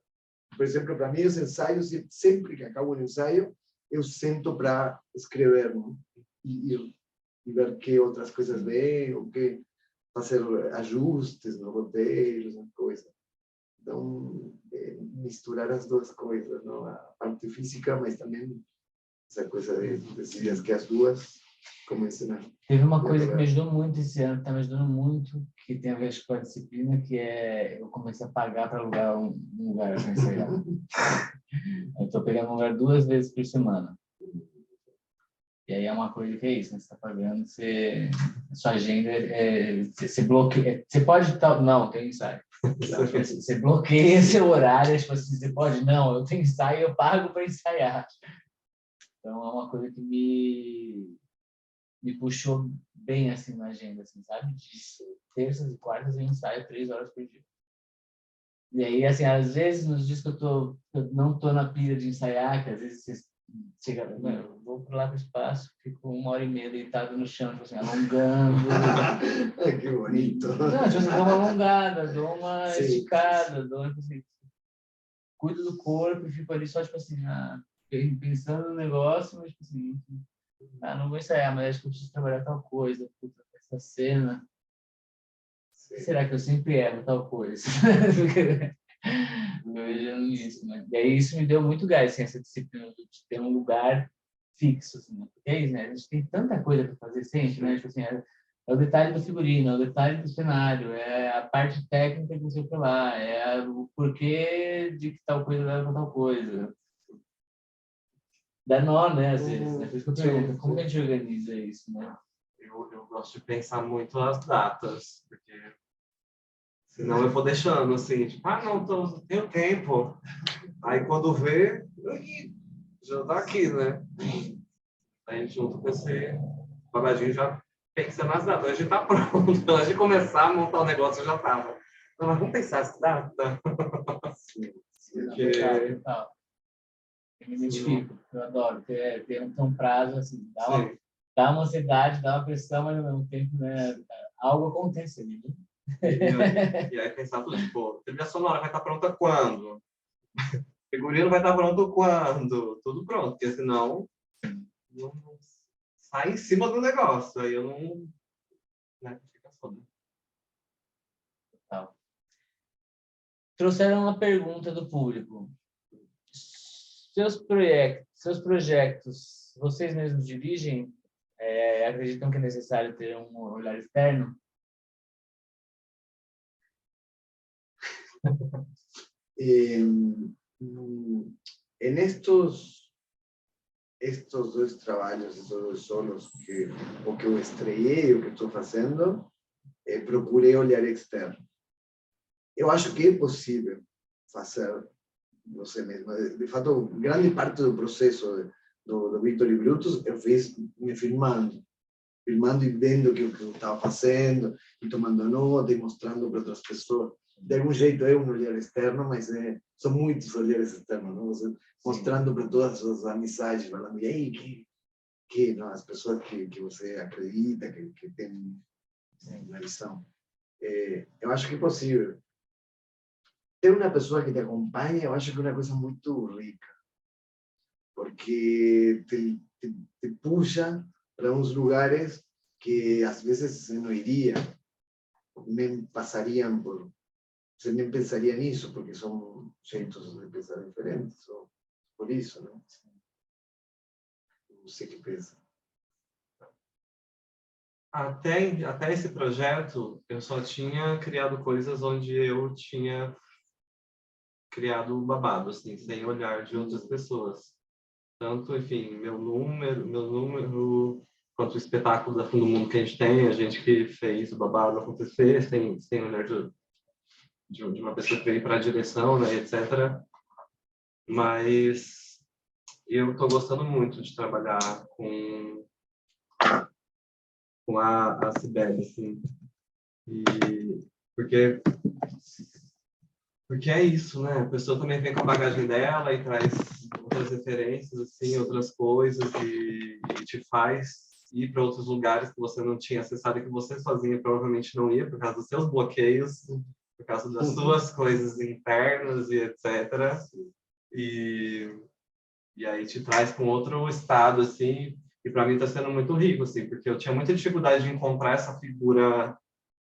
Por exemplo, para mim, os ensaios, sempre que acabo um ensaio, eu sento para escrever, né? E ver que outras coisas vêm, ou que fazer ajustes no roteiro, essas coisas. Então, misturar as duas coisas, não? A parte física, mas também essa coisa de decidir que as duas comecem a... Teve uma coisa que me ajudou muito esse ano, está me ajudando muito, que tem a ver com a disciplina, que é eu comecei a pagar para alugar um lugar para ensaiar. Eu estou pegando um lugar 2 vezes por semana. E aí é uma coisa que é isso, né? Você está pagando, sua agenda, você bloqueia. Você pode... Não, tem ensaio. Você bloqueia seu horário, tipo assim, você pode... Não, eu tenho ensaio, eu pago para ensaiar. Então é uma coisa que me puxou bem assim na agenda, assim, sabe? De terças e quartas eu ensaio 3 horas por dia. E aí, assim, às vezes, nos dias que eu não tô na pilha de ensaiar, que às vezes você chega, eu vou lá pro espaço, fico 1h30 deitado no chão, tipo assim, alongando. Que bonito. Não, tipo assim, dou uma alongada, dou uma Sim. esticada, tipo assim, cuido do corpo e fico ali só, tipo assim, pensando no negócio, mas, tipo assim, não vou ensaiar, mas acho que eu preciso trabalhar tal coisa, puta, essa cena. Será que eu sempre erro tal coisa? Eu vejo isso, né? E aí isso me deu muito gás, assim, essa disciplina de ter um lugar fixo, assim, né? Porque é isso, né? A gente tem tanta coisa para fazer sempre, né? Tipo assim, é o detalhe do figurino, é o detalhe do cenário, é a parte técnica que não sei o que lá, é o porquê de que tal coisa leva a tal coisa. Dá nó, né, às vezes. Né? Por isso que eu Sim, pergunto, como sim. que a gente organiza isso, né? Eu gosto de pensar muito as datas, porque senão eu vou deixando assim, tipo, não, tenho tempo. Aí quando vê, ih, já tá aqui, né? A gente junto com esse babadinho já pensa nas datas. A gente tá pronto. Antes de começar a montar o negócio, já tava. Não, mas vamos pensar essa data. Porque... Total. Eu me identifico, eu adoro ter um prazo, assim, Sim. dá uma ansiedade, dá uma pressão, mas ao mesmo tempo, né, algo acontece ali, né? E aí pensar tudo, tipo, trilha sonora vai estar pronta quando? Figurino vai estar pronto quando? Tudo pronto, porque senão não sai em cima do negócio. Aí eu não... Né, fica foda. Total. Trouxeram uma pergunta do público. Seus projetos, vocês mesmos dirigem? Acreditam que é necessário ter um olhar externo? En estos dos trabalhos, estos dos solos, o que eu estreiei, o que estou fazendo, procurei olhar externo. Eu acho que é possível fazer você mesmo. De fato, grande parte do processo do Victor e Brutus eu fiz me filmando e vendo o que eu estava fazendo, e tomando nota e mostrando para outras pessoas. De algum jeito é um olhar externo, mas são muitos olhares externos, não? Você mostrando para todas as suas amizades, falando, e aí, não, as pessoas que você acredita, que tem uma visão. Eu acho que é possível. Ter uma pessoa que te acompanha, eu acho que é uma coisa muito rica, porque te puxa para uns lugares que às vezes você não iria, nem passariam por, você nem pensaria nisso, porque são jeitos de pensar diferentes, ou por isso, né? Não sei o que pensa. Até esse projeto, eu só tinha criado coisas onde eu tinha criado babado, assim, sem olhar de outras pessoas. Tanto, enfim, meu número, quanto o espetáculo da Fundo Mundo que a gente que fez o babado acontecer, sem olhar de uma pessoa que veio para a direção, né, etc. Mas eu estou gostando muito de trabalhar com a Cibele, assim, porque é isso, né? A pessoa também vem com a bagagem dela e traz outras referências, assim, outras coisas e te faz ir para outros lugares que você não tinha acessado e que você sozinha provavelmente não ia por causa dos seus bloqueios, por causa das suas coisas internas e etc. E aí te traz para um outro estado, assim, e para mim está sendo muito rico, assim, porque eu tinha muita dificuldade de encontrar essa figura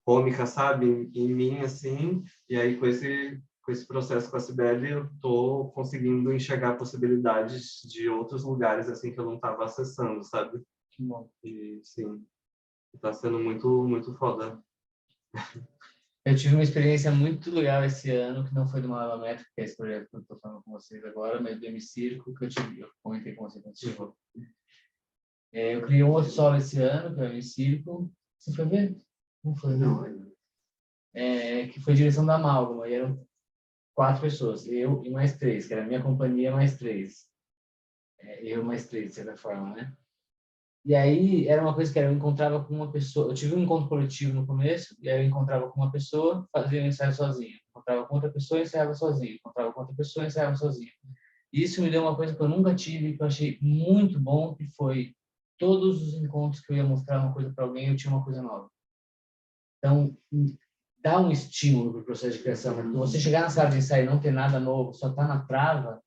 cômica, sabe, em mim, assim, e aí com esse processo com a Cibele eu tô conseguindo enxergar possibilidades de outros lugares, assim, que eu não estava acessando, sabe? Que bom. E, sim, tá sendo muito, muito foda. Eu tive uma experiência muito legal esse ano, que não foi do Malava Métrica, que é esse projeto que eu estou falando com vocês agora, mas do M-Circo, que eu comentei com você quando chegou. Eu criei um outro solo esse ano, que é o M-Circo. Você foi ver? Não foi, Não, que foi direção da Amálgama, e eram 4 pessoas, eu e mais 3, que era a minha companhia mais 3. Eu mais 3, de certa forma, né? E aí, era uma coisa que eu encontrava com uma pessoa, eu tive um encontro coletivo no começo, e aí eu encontrava com uma pessoa, fazia um ensaio sozinho. Encontrava com outra pessoa, ensaiava sozinho. Encontrava com outra pessoa, ensaiava sozinho. E isso me deu uma coisa que eu nunca tive, que eu achei muito bom, que foi todos os encontros que eu ia mostrar uma coisa para alguém, eu tinha uma coisa nova. Então, dá um estímulo para o processo de criação. Porque você chegar na sala de ensaio e não ter nada novo, só tá na trava,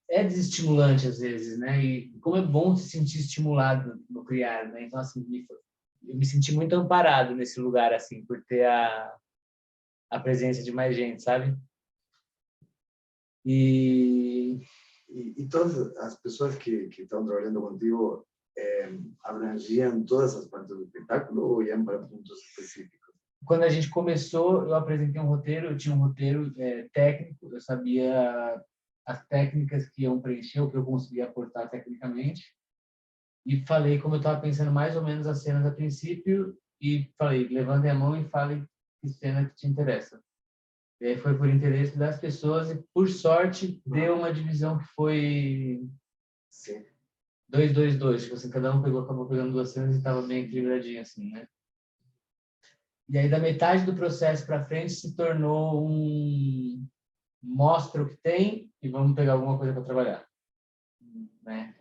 é desestimulante às vezes, né? E como é bom se sentir estimulado no criar, né? Então, assim, eu me senti muito amparado nesse lugar, assim, por ter a presença de mais gente, sabe? E todas as pessoas que estão trabalhando contigo abrangiam todas as partes do espetáculo ou iam para pontos específicos? quando a gente começou, eu apresentei um roteiro, eu tinha um roteiro técnico, eu sabia as técnicas que iam preencher, o que eu conseguia aportar tecnicamente. E falei como eu estava pensando mais ou menos as cenas a princípio, e falei, levantem a mão e falem que cena que te interessa. E aí foi por interesse das pessoas e, por sorte, deu uma divisão que foi 2-2-2. Tipo assim, cada um acabou pegando 2 cenas e estava bem equilibradinho, assim, né? E aí, da metade do processo para frente, se tornou mostra o que tem e vamos pegar alguma coisa para trabalhar. Né?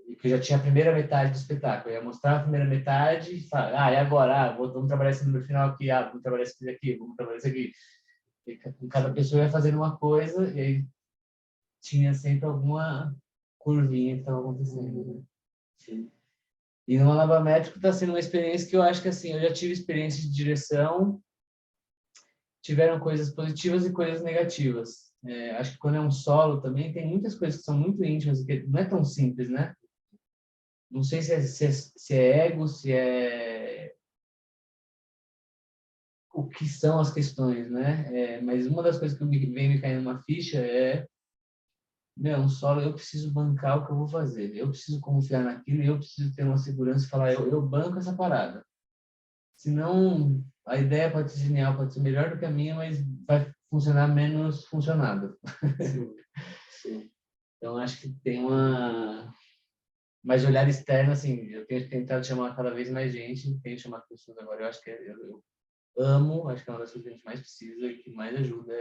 E que eu já tinha a primeira metade do espetáculo. Eu ia mostrar a primeira metade e falar, e agora? Vamos trabalhar esse número final aqui, vamos trabalhar esse aqui, vamos trabalhar esse aqui. E cada pessoa ia fazendo uma coisa e aí tinha sempre alguma curvinha que estava acontecendo. Né? Sim. E no Alabamétrico está sendo uma experiência que eu acho que, assim, eu já tive experiência de direção, tiveram coisas positivas e coisas negativas. Acho que quando é um solo também tem muitas coisas que são muito íntimas e que não é tão simples, né? Não sei se é ego, se é o que são as questões, né? Mas uma das coisas que vem me caindo uma ficha é um solo, eu preciso bancar o que eu vou fazer. Eu preciso confiar naquilo e eu preciso ter uma segurança e falar, eu banco essa parada. Senão, a ideia pode ser genial, pode ser melhor do que a minha, mas vai funcionar menos funcionado. Sim. Sim. Então, acho que tem uma... Mas de olhar externo, assim, eu tenho tentado chamar cada vez mais gente, tenho chamado pessoas agora, eu acho que eu amo, acho que é uma das coisas que a gente mais precisa e que mais ajuda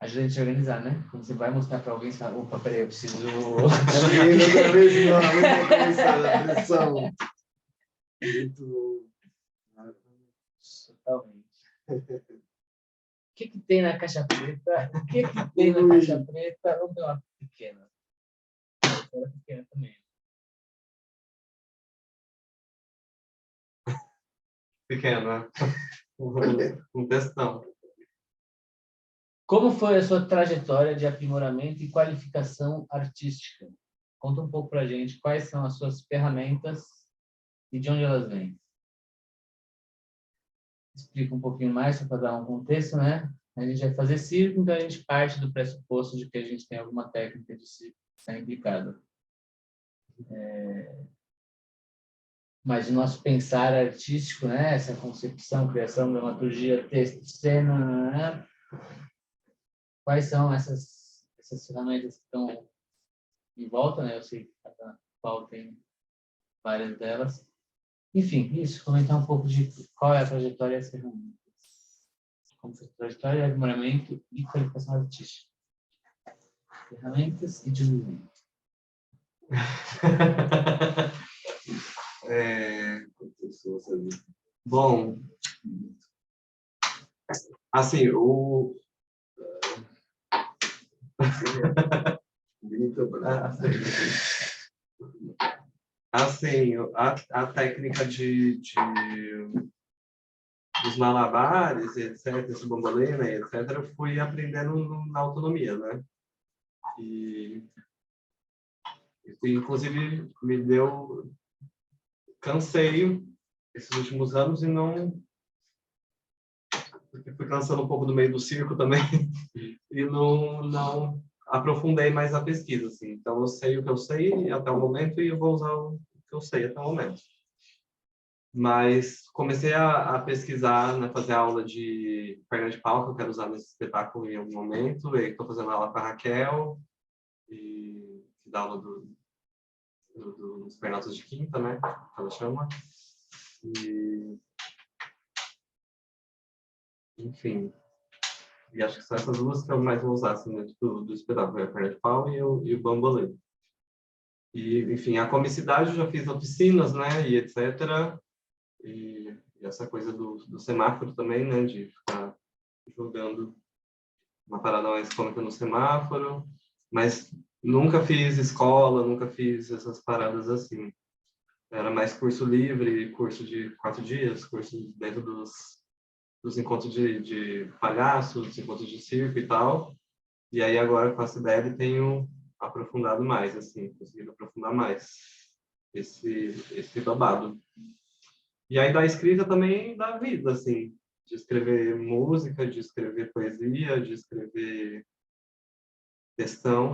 ajuda a gente a organizar, né? Quando você vai mostrar para alguém, você fala, opa, peraí, eu preciso... Outra vez, não, a coisa, a pressão. Muito... Totalmente. O que tem na caixa preta? O que tem na caixa preta? Vamos ver uma pequena. Uma pequena também. Pequena. Um textão. Como foi a sua trajetória de aprimoramento e qualificação artística? Conta um pouco pra gente quais são as suas ferramentas e de onde elas vêm. Explica um pouquinho mais, só para dar um contexto, né? A gente vai fazer circo, então a gente parte do pressuposto de que a gente tem alguma técnica de circo que está implicada. Mas o nosso pensar artístico, né? Essa concepção, criação, dramaturgia, texto, cena, né? Quais são essas ferramentas que estão em volta, né? Eu sei que cada qual tem várias delas. Enfim, isso, comentar um pouco de qual é a trajetória dessas ferramentas. Como foi a trajetória de aprimoramento e qualificação artística. Ferramentas e desenvolvimento. Bom, assim, assim, a técnica dos malabares, etc., esse bambolê, etc., eu fui aprendendo na autonomia, né? E isso, inclusive, me deu canseio esses últimos anos e não... Porque fui cansando um pouco do meio do circo também e não aprofundei mais a pesquisa, assim. Então, eu sei o que eu sei até o momento e eu vou usar o que eu sei até o momento. Mas comecei a pesquisar, né, fazer aula de perna de pau, que eu quero usar nesse espetáculo em algum momento. E estou fazendo aula com a Raquel, e dá aula dos pernatos de quinta, né, que ela chama. E... Enfim, e acho que são essas duas que eu mais vou usar assim, dentro do espetáculo, a perna de pau e o bambolê. E, enfim, a comicidade eu já fiz oficinas, né, e etc. E essa coisa do semáforo também, né, de ficar jogando uma parada mais cômica no semáforo, mas nunca fiz escola, nunca fiz essas paradas assim. Era mais curso livre, curso de 4 dias, curso dentro dos encontros de palhaços, dos encontros de circo e tal. E aí agora com a CIDEB tenho aprofundado mais, assim, conseguido aprofundar mais esse babado. E aí da escrita também da vida, assim, de escrever música, de escrever poesia, de escrever Textão.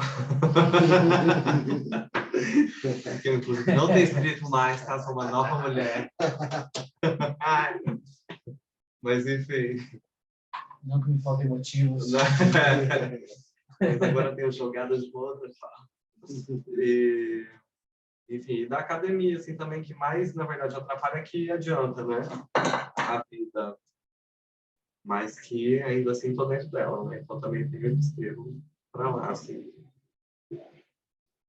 Que eu, inclusive, não tenho escrito mais, tá? Sou uma nova mulher. Ai. Mas, enfim. Não que me faltem motivos. Mas agora tenho jogado de outra. E, enfim, da academia, assim, também, que mais, na verdade, atrapalha que adianta, né? A vida. Mas que, ainda assim, tô dentro dela, né? Então, também tenho escrevo para lá, assim.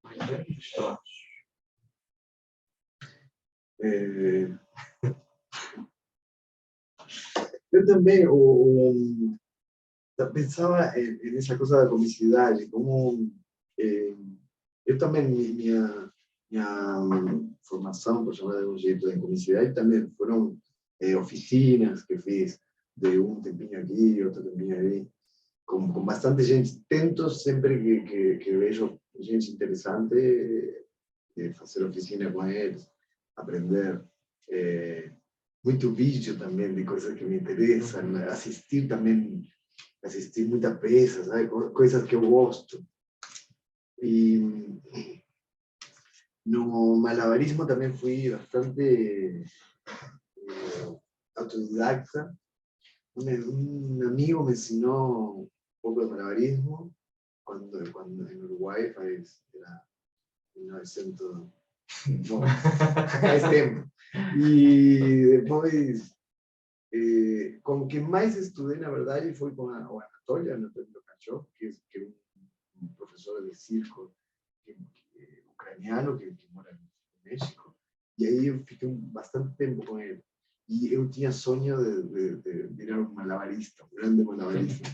Mas é isso, eu acho. Eu também pensaba en esa cosa de la comicidad, como yo también mi formación, por llamar de algún jeito, en comicidad, también fueron oficinas que fiz de un tempinho aquí, otro tempinho ahí, con bastante gente. Tento siempre que veo gente interesante, hacer oficina con ellos, aprender. Muito vídeo também de coisas que me interessam, assistir também, assistir muita peça, sabe? Coisas que eu gosto. E no malabarismo também fui bastante autodidacta. Um amigo me ensinou um pouco de malabarismo quando em Uruguai era 1900, bom, faz tempo. E depois com quem mais estudei, na verdade, foi com o Anatoly Lokachov, que é um professor de circo ucraniano que mora no México. E aí eu fiquei bastante tempo com ele. E eu tinha sonho de virar um malabarista, um grande malabarista.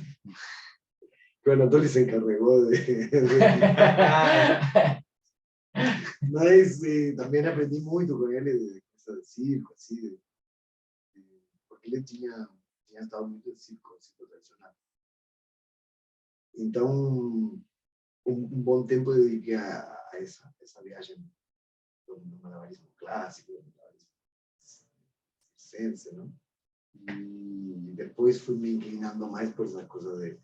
Que o Anatoly se encarregou Mas também aprendi muito com ele de coisa de circo, assim, porque ele tinha estado muito em circo tradicional. Então, bom tempo dediquei a essa viagem do malabarismo clássico, do malabarismo circense, não? E depois fui me inclinando mais por essa coisa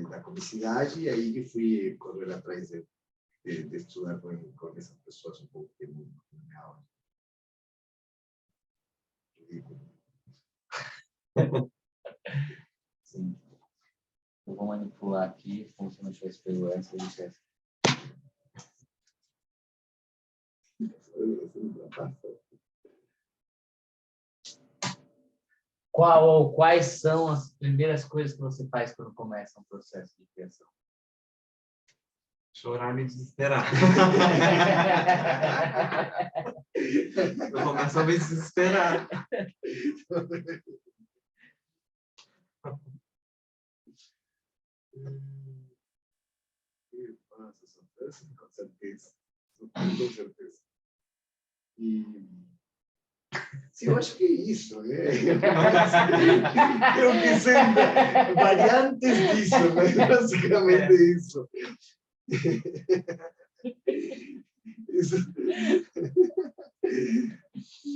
da comicidade, e aí que fui correr atrás de estudar com essas pessoas um pouco que não me aula. Sim. Eu vou manipular aqui, como se não tivesse pego essa, ele tivesse. Qual ou quais são as primeiras coisas que você faz quando começa um processo de criação? Chorar e me desesperar. Eu começo a me desesperar. Com certeza. Com certeza. E sim, eu acho que é isso, né? Eu que sei variantes disso, mas basicamente é isso. Isso.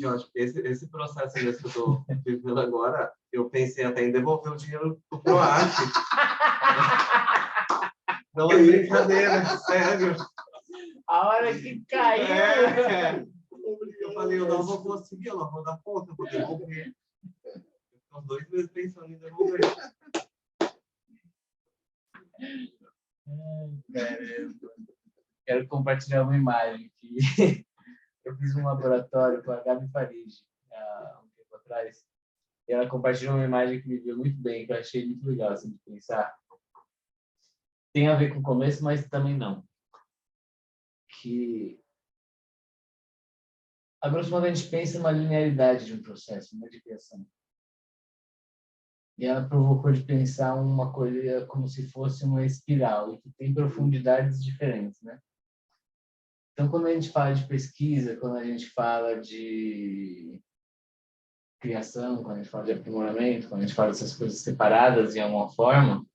Eu acho que esse processo mesmo que eu estou vivendo agora, eu pensei até em devolver o dinheiro pro PROAC. Não é brincadeira, sério. A hora que caiu! Eu falei, eu não vou conseguir, eu não vou dar conta, eu vou devolver. Estou 2 meses pensando em devolver. Caramba. Quero compartilhar uma imagem que eu fiz um laboratório com a Gabi Farid há um tempo atrás. E ela compartilhou uma imagem que me viu muito bem, que eu achei muito legal assim, de pensar. Tem a ver com o começo, mas também não. Que a grosso modo a gente pensa numa linearidade de um processo, né, de criação. E ela provocou de pensar uma coisa como se fosse uma espiral, e que tem profundidades diferentes, né? Então, quando a gente fala de pesquisa, quando a gente fala de criação, quando a gente fala de aprimoramento, quando a gente fala dessas coisas separadas de alguma forma,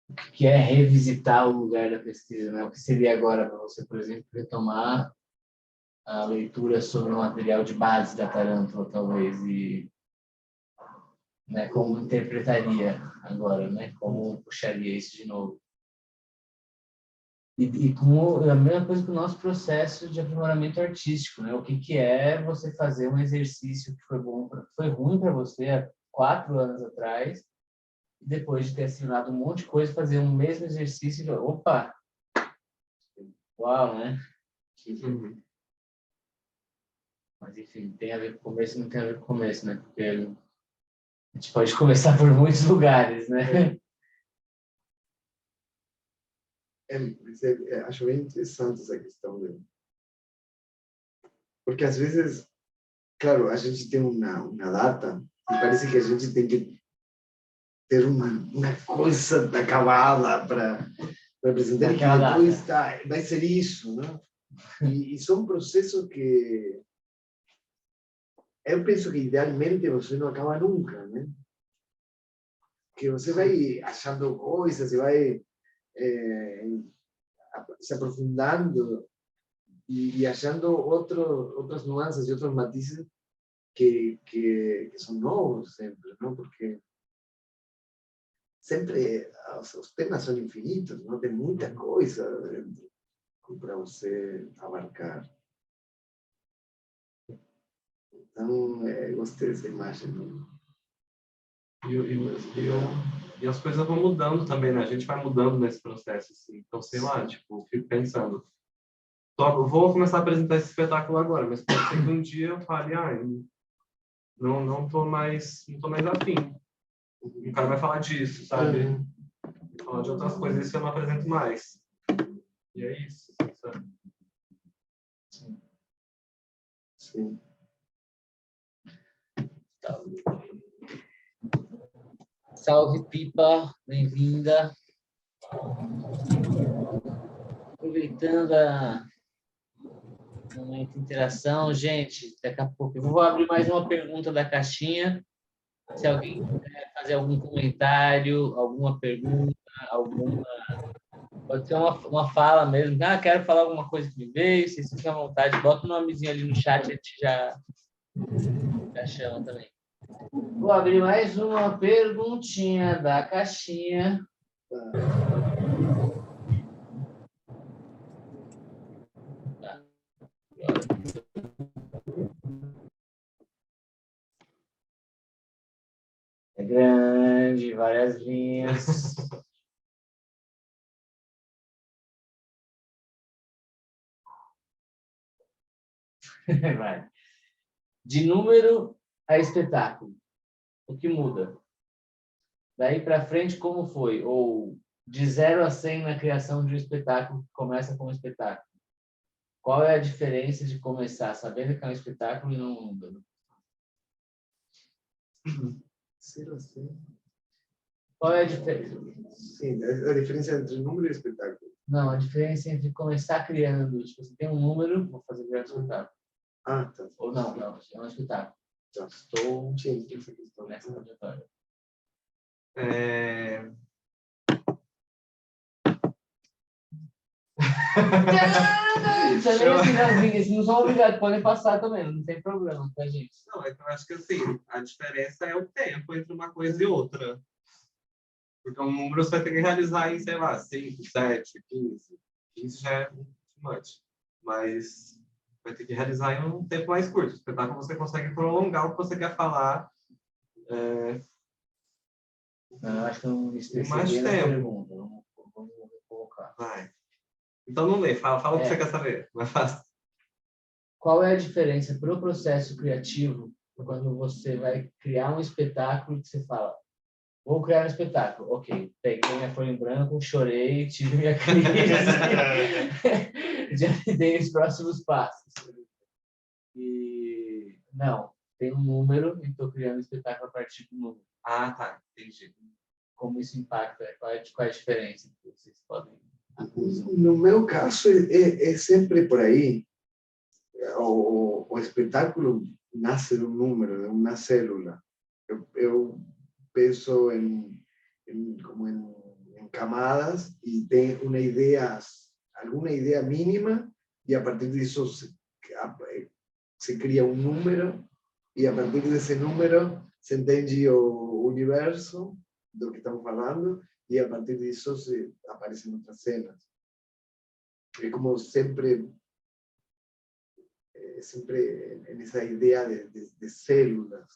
o que é revisitar o lugar da pesquisa, né? O que seria agora para você, por exemplo, retomar a leitura sobre o material de base da Tarântula, talvez, e né? Como interpretaria agora, né? Como puxaria isso de novo. E como a mesma coisa que o nosso processo de aprimoramento artístico, né? O que é você fazer um exercício que foi ruim para você há 4 anos atrás, e depois de ter assinado um monte de coisa, fazer um mesmo exercício e opa! Uau, né? Uhum. Mas enfim, tem a ver com o começo e não tem a ver com o começo, né? Porque a gente pode começar por muitos lugares, né? Acho bem interessante essa questão porque às vezes, claro, a gente tem uma data e parece que a gente tem que ter uma coisa acabada para apresentar, que depois vai ser isso, né? E são processos que eu penso que idealmente você não acaba nunca, né? Que você vai achando coisas, você vai se aprofundando e achando outras nuances e outros matizes que são novos sempre, não? Porque sempre os temas são infinitos, não tem muita coisa para você abarcar. Então, gostei dessa imagem. E as coisas vão mudando também, né? A gente vai mudando nesse processo, assim. Então, sei lá, tipo, fico pensando, vou começar a apresentar esse espetáculo agora, mas pode ser que um dia eu fale, não tô mais afim. O cara vai falar disso, sabe? Vai falar de outras coisas, isso eu não apresento mais. E é isso, sabe? Sim. Salve, Pipa, bem-vinda. Aproveitando a momento de interação, gente, daqui a pouco eu vou abrir mais uma pergunta da caixinha. Se alguém quiser fazer algum comentário, alguma pergunta, pode ser uma fala mesmo. Quero falar alguma coisa que me veio, vocês ficam à vontade, bota o nomezinho ali no chat, a gente já chama também. Vou abrir mais uma perguntinha da caixinha. É grande, várias linhas. Vai. De número a espetáculo, o que muda? Daí para frente, como foi? Ou de 0 a 100 na criação de um espetáculo que começa com um espetáculo? Qual é a diferença de começar sabendo que é um espetáculo e não um número? 0 a 100. Qual é a diferença? Sim, a diferença entre número e espetáculo. Não, a diferença entre começar criando, tipo, você tem um número, vou fazer virar um espetáculo. Ah, tá. Ou não, é um espetáculo. Tá. Estou Sim, essa questão. nessa trajetória. Vocês não são obrigados, podem passar também, não tem problema, tá, gente? Não, eu acho que assim, a diferença é o tempo entre uma coisa e outra. Porque um número você vai ter que realizar em, sei lá, 5, 7, 15. 15 já é muito much. Mas vai ter que realizar em um tempo mais curto. O espetáculo você consegue prolongar o que você quer falar. Não, eu acho que eu não esqueci Mais bem da tempo. pergunta. Vamos colocar. Vai. Então não lê, fala o que você quer saber. Mais fácil. Qual é a diferença para o processo criativo quando você vai criar um espetáculo que você fala, vou criar um espetáculo, ok, peguei minha folha em branco, chorei, tive minha crise, já dei os próximos passos. E não, tem um número e estou criando um espetáculo a partir do número. Ah, tá, entendi. Como isso impacta? Qual é a diferença que vocês podem... No meu caso, é sempre por aí. O espetáculo nasce de um número, de uma célula. Eu penso como em camadas e tem uma ideia, alguma ideia mínima, e a partir disso se cria um número e a partir desse número se entende o universo do que estamos falando, e a partir disso aparecem outras cenas. É como sempre nessa ideia de células,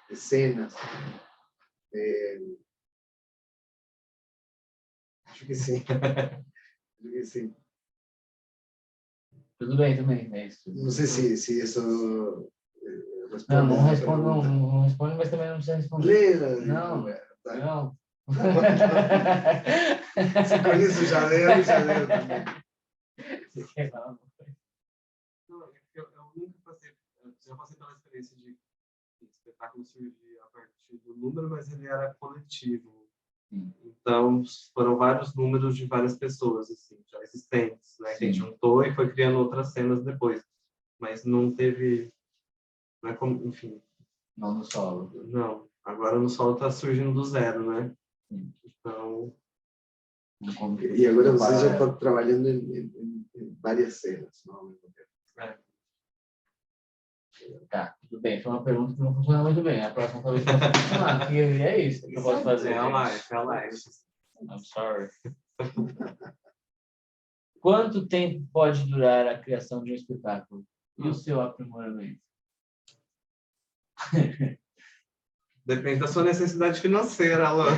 de cenas. Acho que sim. Acho que sim. Tudo bem também, é isso. Não sei se isso Não, responde não a responde, pergunta. não responde, mas também não precisa responder. Lê, Não, tá. não. Se com isso já deu também. Você quer falar? Não, eu nunca passei, eu já passei pela experiência de espetáculo surgir a partir do número, mas ele era coletivo. Então, foram vários números de várias pessoas, assim, já existentes, né? Que a gente juntou e foi criando outras cenas depois. Mas não teve, não é como, enfim. Não no solo. Não, agora no solo está surgindo do zero, né? Então... E agora você já está trabalhando em várias cenas, não? Ao mesmo tempo. Tá, tudo bem. Foi uma pergunta que não funcionou muito bem. A próxima talvez possa funcionar. E é isso que eu posso fazer. É a live. I'm sorry. Quanto tempo pode durar a criação de um espetáculo? E o seu aprimoramento? Depende da sua necessidade financeira, Alan.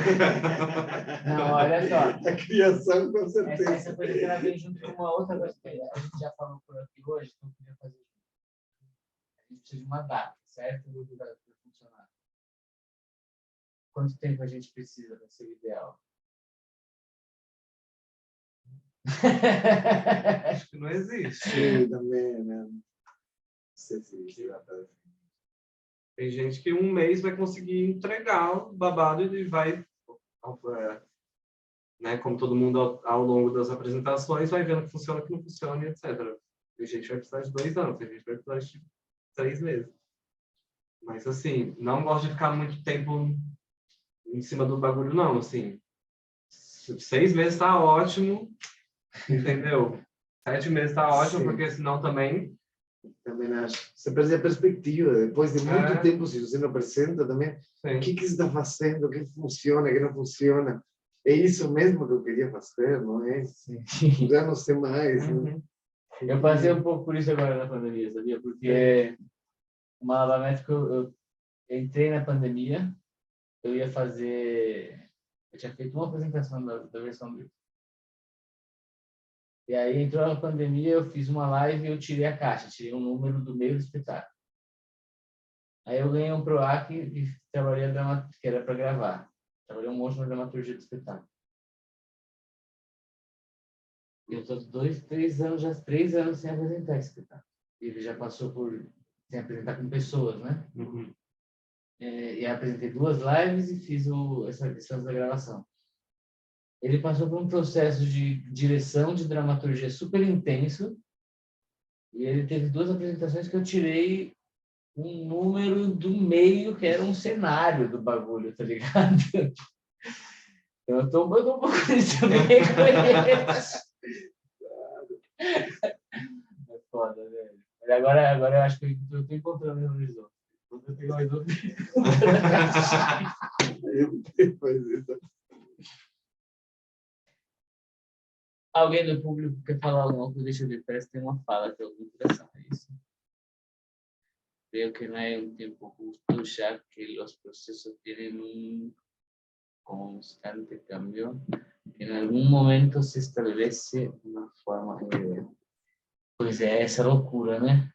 Não, olha só. A criação, com certeza. Essa coisa que ela vem junto com uma outra coisa que a gente já falou por aqui hoje, que eu queria fazer. A gente precisa de uma data, certo? Para funcionar. Quanto tempo a gente precisa para ser o ideal? Acho que não existe. Sim, também, né? Não sei se dá para... Tem gente que um mês vai conseguir entregar o babado e vai, né, como todo mundo ao longo das apresentações, vai vendo que funciona, que não funciona, etc. Tem gente que vai precisar de 2 anos, tem gente que vai precisar de 3 meses. Mas, assim, não gosto de ficar muito tempo em cima do bagulho, não, assim. 6 meses tá ótimo, entendeu? 7 meses tá ótimo, Sim. porque senão também... Também acho. Você perde a perspectiva. Depois de muito tempo, se você não apresenta também, o que você está fazendo, o que funciona, o que não funciona. É isso mesmo que eu queria fazer, não é? Já não sei mais. Né? Eu passei um pouco por isso agora na pandemia, sabia? Porque uma lamento que eu entrei na pandemia, eu ia fazer... Eu tinha feito uma apresentação da versão do... E aí entrou a pandemia, eu fiz uma live e eu tirei a caixa, tirei um número do meio do espetáculo. Aí eu ganhei um PROAC e trabalhei que era para gravar. Trabalhei um monte na dramaturgia do espetáculo. E eu estou 3 anos, já 3 anos sem apresentar esse espetáculo. E ele já passou por sem apresentar com pessoas, né? Uhum. E apresentei 2 lives e fiz essa edição da gravação. Ele passou por um processo de direção de dramaturgia super intenso. E ele teve 2 apresentações que eu tirei um número do meio que era um cenário do bagulho, tá ligado? Eu tô um pouco nisso, eu me reconheço. É foda, velho. Mas agora eu acho que eu tô encontrando meu horizonte. Quando eu pegar o horizonte... Depois disso. Alguém do público quer falar alguma coisa? Deixa eu ver, parece que tem uma fala que eu vi impressão, é isso. Veo que no hay un tiempo justo, ya que los procesos tienen un constante cambio. En algún momento se establece una forma de... Pois é, essa loucura, né?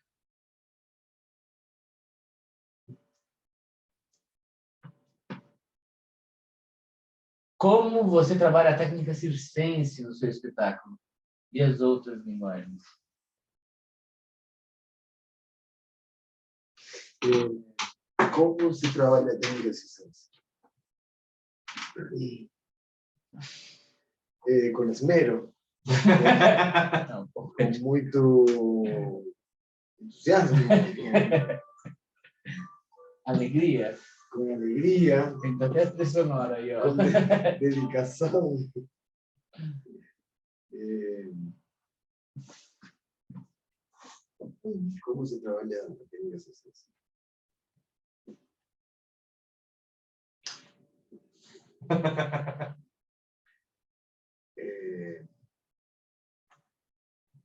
Como você trabalha a técnica circense no seu espetáculo? E as outras linguagens? Como se trabalha a técnica circense? Com esmero. Não, Com muito entusiasmo. alegria? Com alegria. Tem até a trilha sonora aí, ó. Com dedicação. Como se trabalha a técnica circense?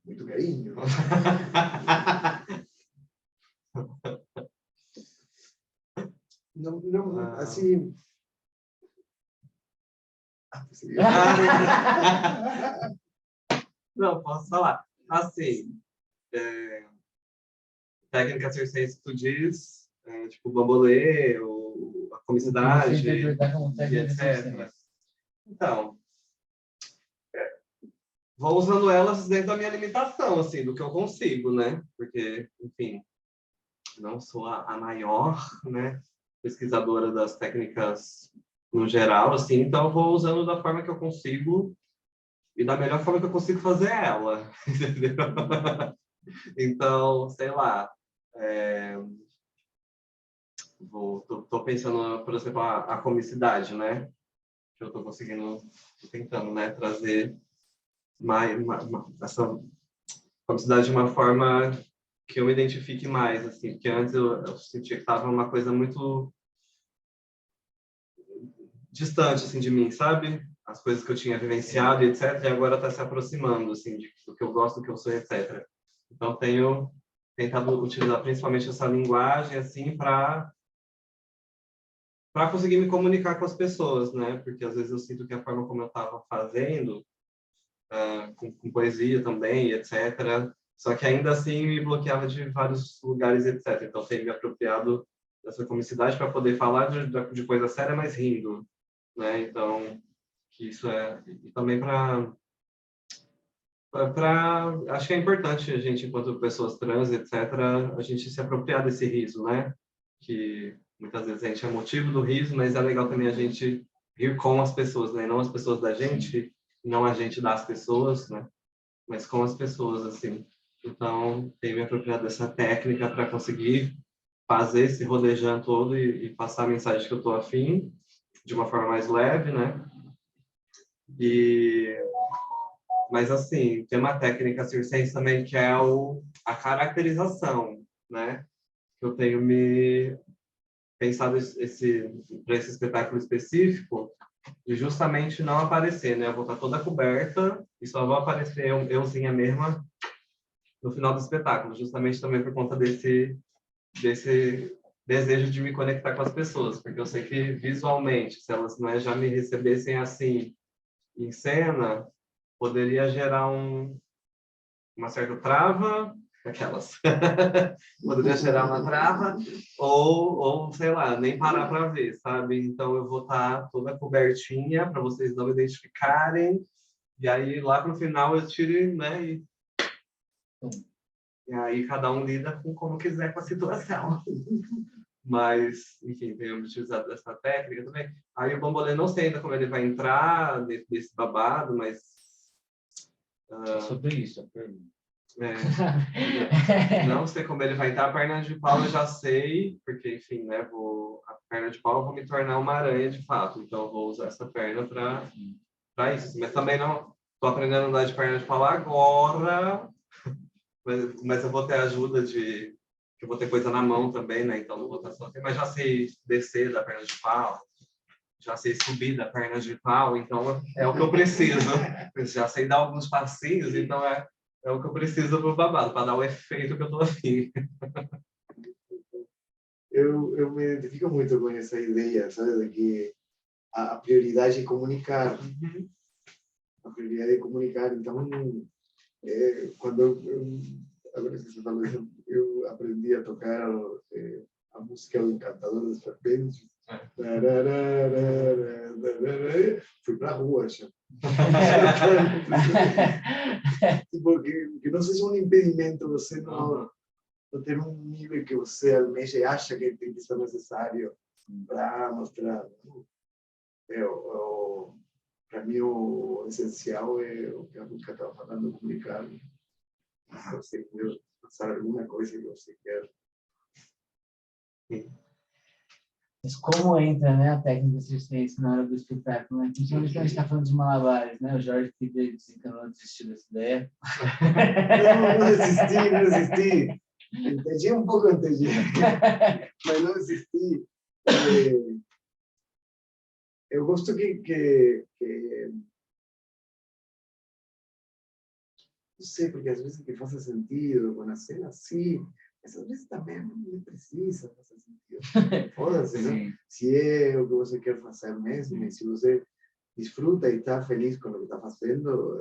Muito carinho. Não, assim... Não, posso falar. Assim, técnica circense tu diz, tipo bambolê, ou a comicidade, Você interpretar como e técnica etc. circense. Então, vou usando elas dentro da minha limitação, assim, do que eu consigo, né? Porque, enfim, não sou a maior, né, pesquisadora das técnicas no geral, assim, então eu vou usando da forma que eu consigo e da melhor forma que eu consigo fazer ela, entendeu? Então, sei lá, tô pensando, por exemplo, a comicidade, né? Que eu tô conseguindo, tô tentando, né, trazer essa comicidade de uma forma que eu me identifique mais, assim, porque antes eu sentia que estava uma coisa muito distante, assim, de mim, sabe? As coisas que eu tinha vivenciado e etc, e agora está se aproximando, assim, do que eu gosto, do que eu sou, etc. Então, tenho tentado utilizar principalmente essa linguagem, assim, para conseguir me comunicar com as pessoas, né? Porque às vezes eu sinto que a forma como eu estava fazendo, com poesia também, etc., só que ainda assim me bloqueava de vários lugares, etc. Então, tenho me apropriado dessa comicidade para poder falar de coisa séria, mas rindo, né? Então, que isso e também acho que é importante a gente, enquanto pessoas trans, etc., a gente se apropriar desse riso, né? Que muitas vezes a gente é motivo do riso, mas é legal também a gente rir com as pessoas, né? Não as pessoas da gente, não a gente das pessoas, né? Mas com as pessoas, assim. Então, tenho me apropriado dessa técnica para conseguir fazer esse rodejão todo e passar a mensagem que eu estou afim, de uma forma mais leve, né? Mas, assim, tem uma técnica circense também que é a caracterização, né? Eu tenho me pensado para esse espetáculo específico, de justamente não aparecer, né? Eu vou estar toda coberta e só vou aparecer euzinha mesma no final do espetáculo, justamente também por conta desse desejo de me conectar com as pessoas, porque eu sei que visualmente, se elas já me recebessem assim em cena, poderia gerar uma certa trava, aquelas. Poderia gerar uma trava, ou sei lá, nem parar para ver, sabe? Então eu vou estar toda cobertinha para vocês não me identificarem, e aí lá pro final eu tiro, né? E aí cada um lida com como quiser com a situação. Mas, enfim, tenho utilizado essa técnica também. Aí o bambolê não sei ainda como ele vai entrar dentro desse babado, mas Sobre isso, a pergunta. Não sei como ele vai entrar. A perna de pau eu já sei, porque, enfim, né, a perna de pau eu vou me tornar uma aranha de fato, então eu vou usar essa perna para isso. Mas também não estou aprendendo a andar de perna de pau agora, mas eu vou ter ajuda que eu vou ter coisa na mão também, né, então não vou estar sozinho, mas já sei descer da perna de pau, já sei subir da perna de pau, então é o que eu preciso. Já sei dar alguns passinhos, então é o que eu preciso pro babado, para dar o efeito que eu tô afim. Eu me identifico muito com essa ideia, sabe, de que a prioridade é comunicar. A prioridade é comunicar. Então, quando agora que você falou isso, eu aprendi a tocar a música do Encantador dos Serpentes. Fui para a rua já. Tipo, que não seja um impedimento você não ter um nível que você almeja e acha que tem que ser necessário para mostrar. Para mim, o essencial é o que a música estava falando, comunicar. Você quer passar alguma coisa que você quer. Mas como entra, né, a técnica circense na hora do espetáculo, né? Principalmente quando a gente está falando de malabares, né? O Jorge que desencanou, desistiu dessa ideia. Não desisti. Entendi um pouco, entendi. Mas não desisti. eu gosto que não sei, porque às vezes que faça sentido com a cena, sim, mas às vezes também não precisa fazer sentido. Foda-se, né? Se é o que você quer fazer mesmo, e se você desfruta e está feliz com o que está fazendo,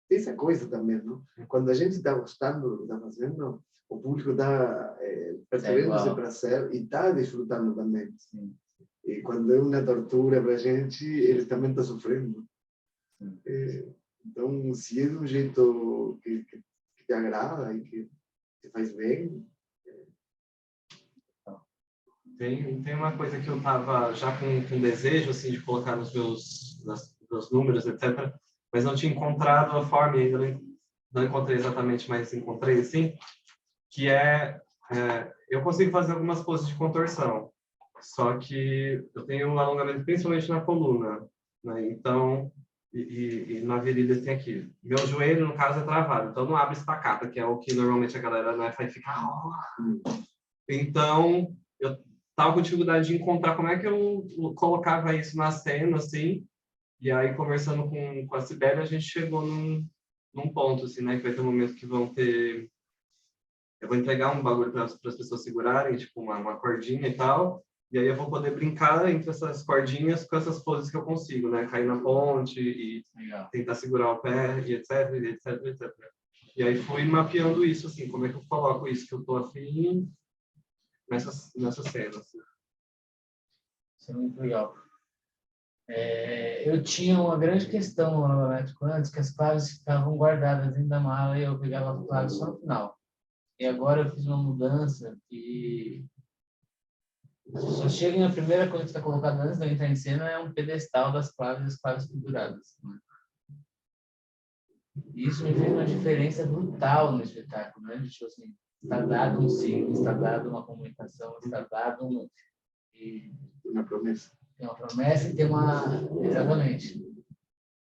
tem essa coisa também, não? Quando a gente está gostando do que está fazendo, o público está percebendo esse prazer e está desfrutando também. Sim. E quando é uma tortura para a gente, eles também estão sofrendo. Então, se é de um jeito que te agrada e que te faz bem... Tem uma coisa que eu estava já com desejo assim, de colocar nos meus números, etc., mas não tinha encontrado a forma, e ainda não encontrei exatamente, mas encontrei assim, que eu consigo fazer algumas poses de contorção, só que eu tenho um alongamento principalmente na coluna, né? Então, e na virilha tem aqui. Meu joelho, no caso, é travado, então não abre espacata, que é o que normalmente a galera, né, vai ficar... Então, eu estava com dificuldade de encontrar como é que eu colocava isso na cena, assim, e aí, conversando com a Cibele, a gente chegou num ponto, assim, né, que vai ter um momento que vão ter... Eu vou entregar um bagulho para as pessoas segurarem, tipo uma cordinha e tal, e aí eu vou poder brincar entre essas cordinhas com essas poses que eu consigo, né? Cair na ponte e tentar segurar o pé, e etc, etc, etc. E aí fui mapeando isso, assim, como é que eu coloco isso que eu tô afim nessa cena. Assim. Isso é muito legal. Eu tinha uma grande questão antes, que as claves ficavam guardadas dentro da mala e eu pegava a clave só no final. E agora eu fiz uma mudança que as pessoas chegam e a primeira coisa que está colocada antes de eu entrar em cena é um pedestal das claves e as claves penduradas. Né? E isso me fez uma diferença brutal no espetáculo, né? Tipo assim, está dado um signo, está dado uma comunicação, está dado uma promessa. Tem uma promessa e tem uma... Exatamente.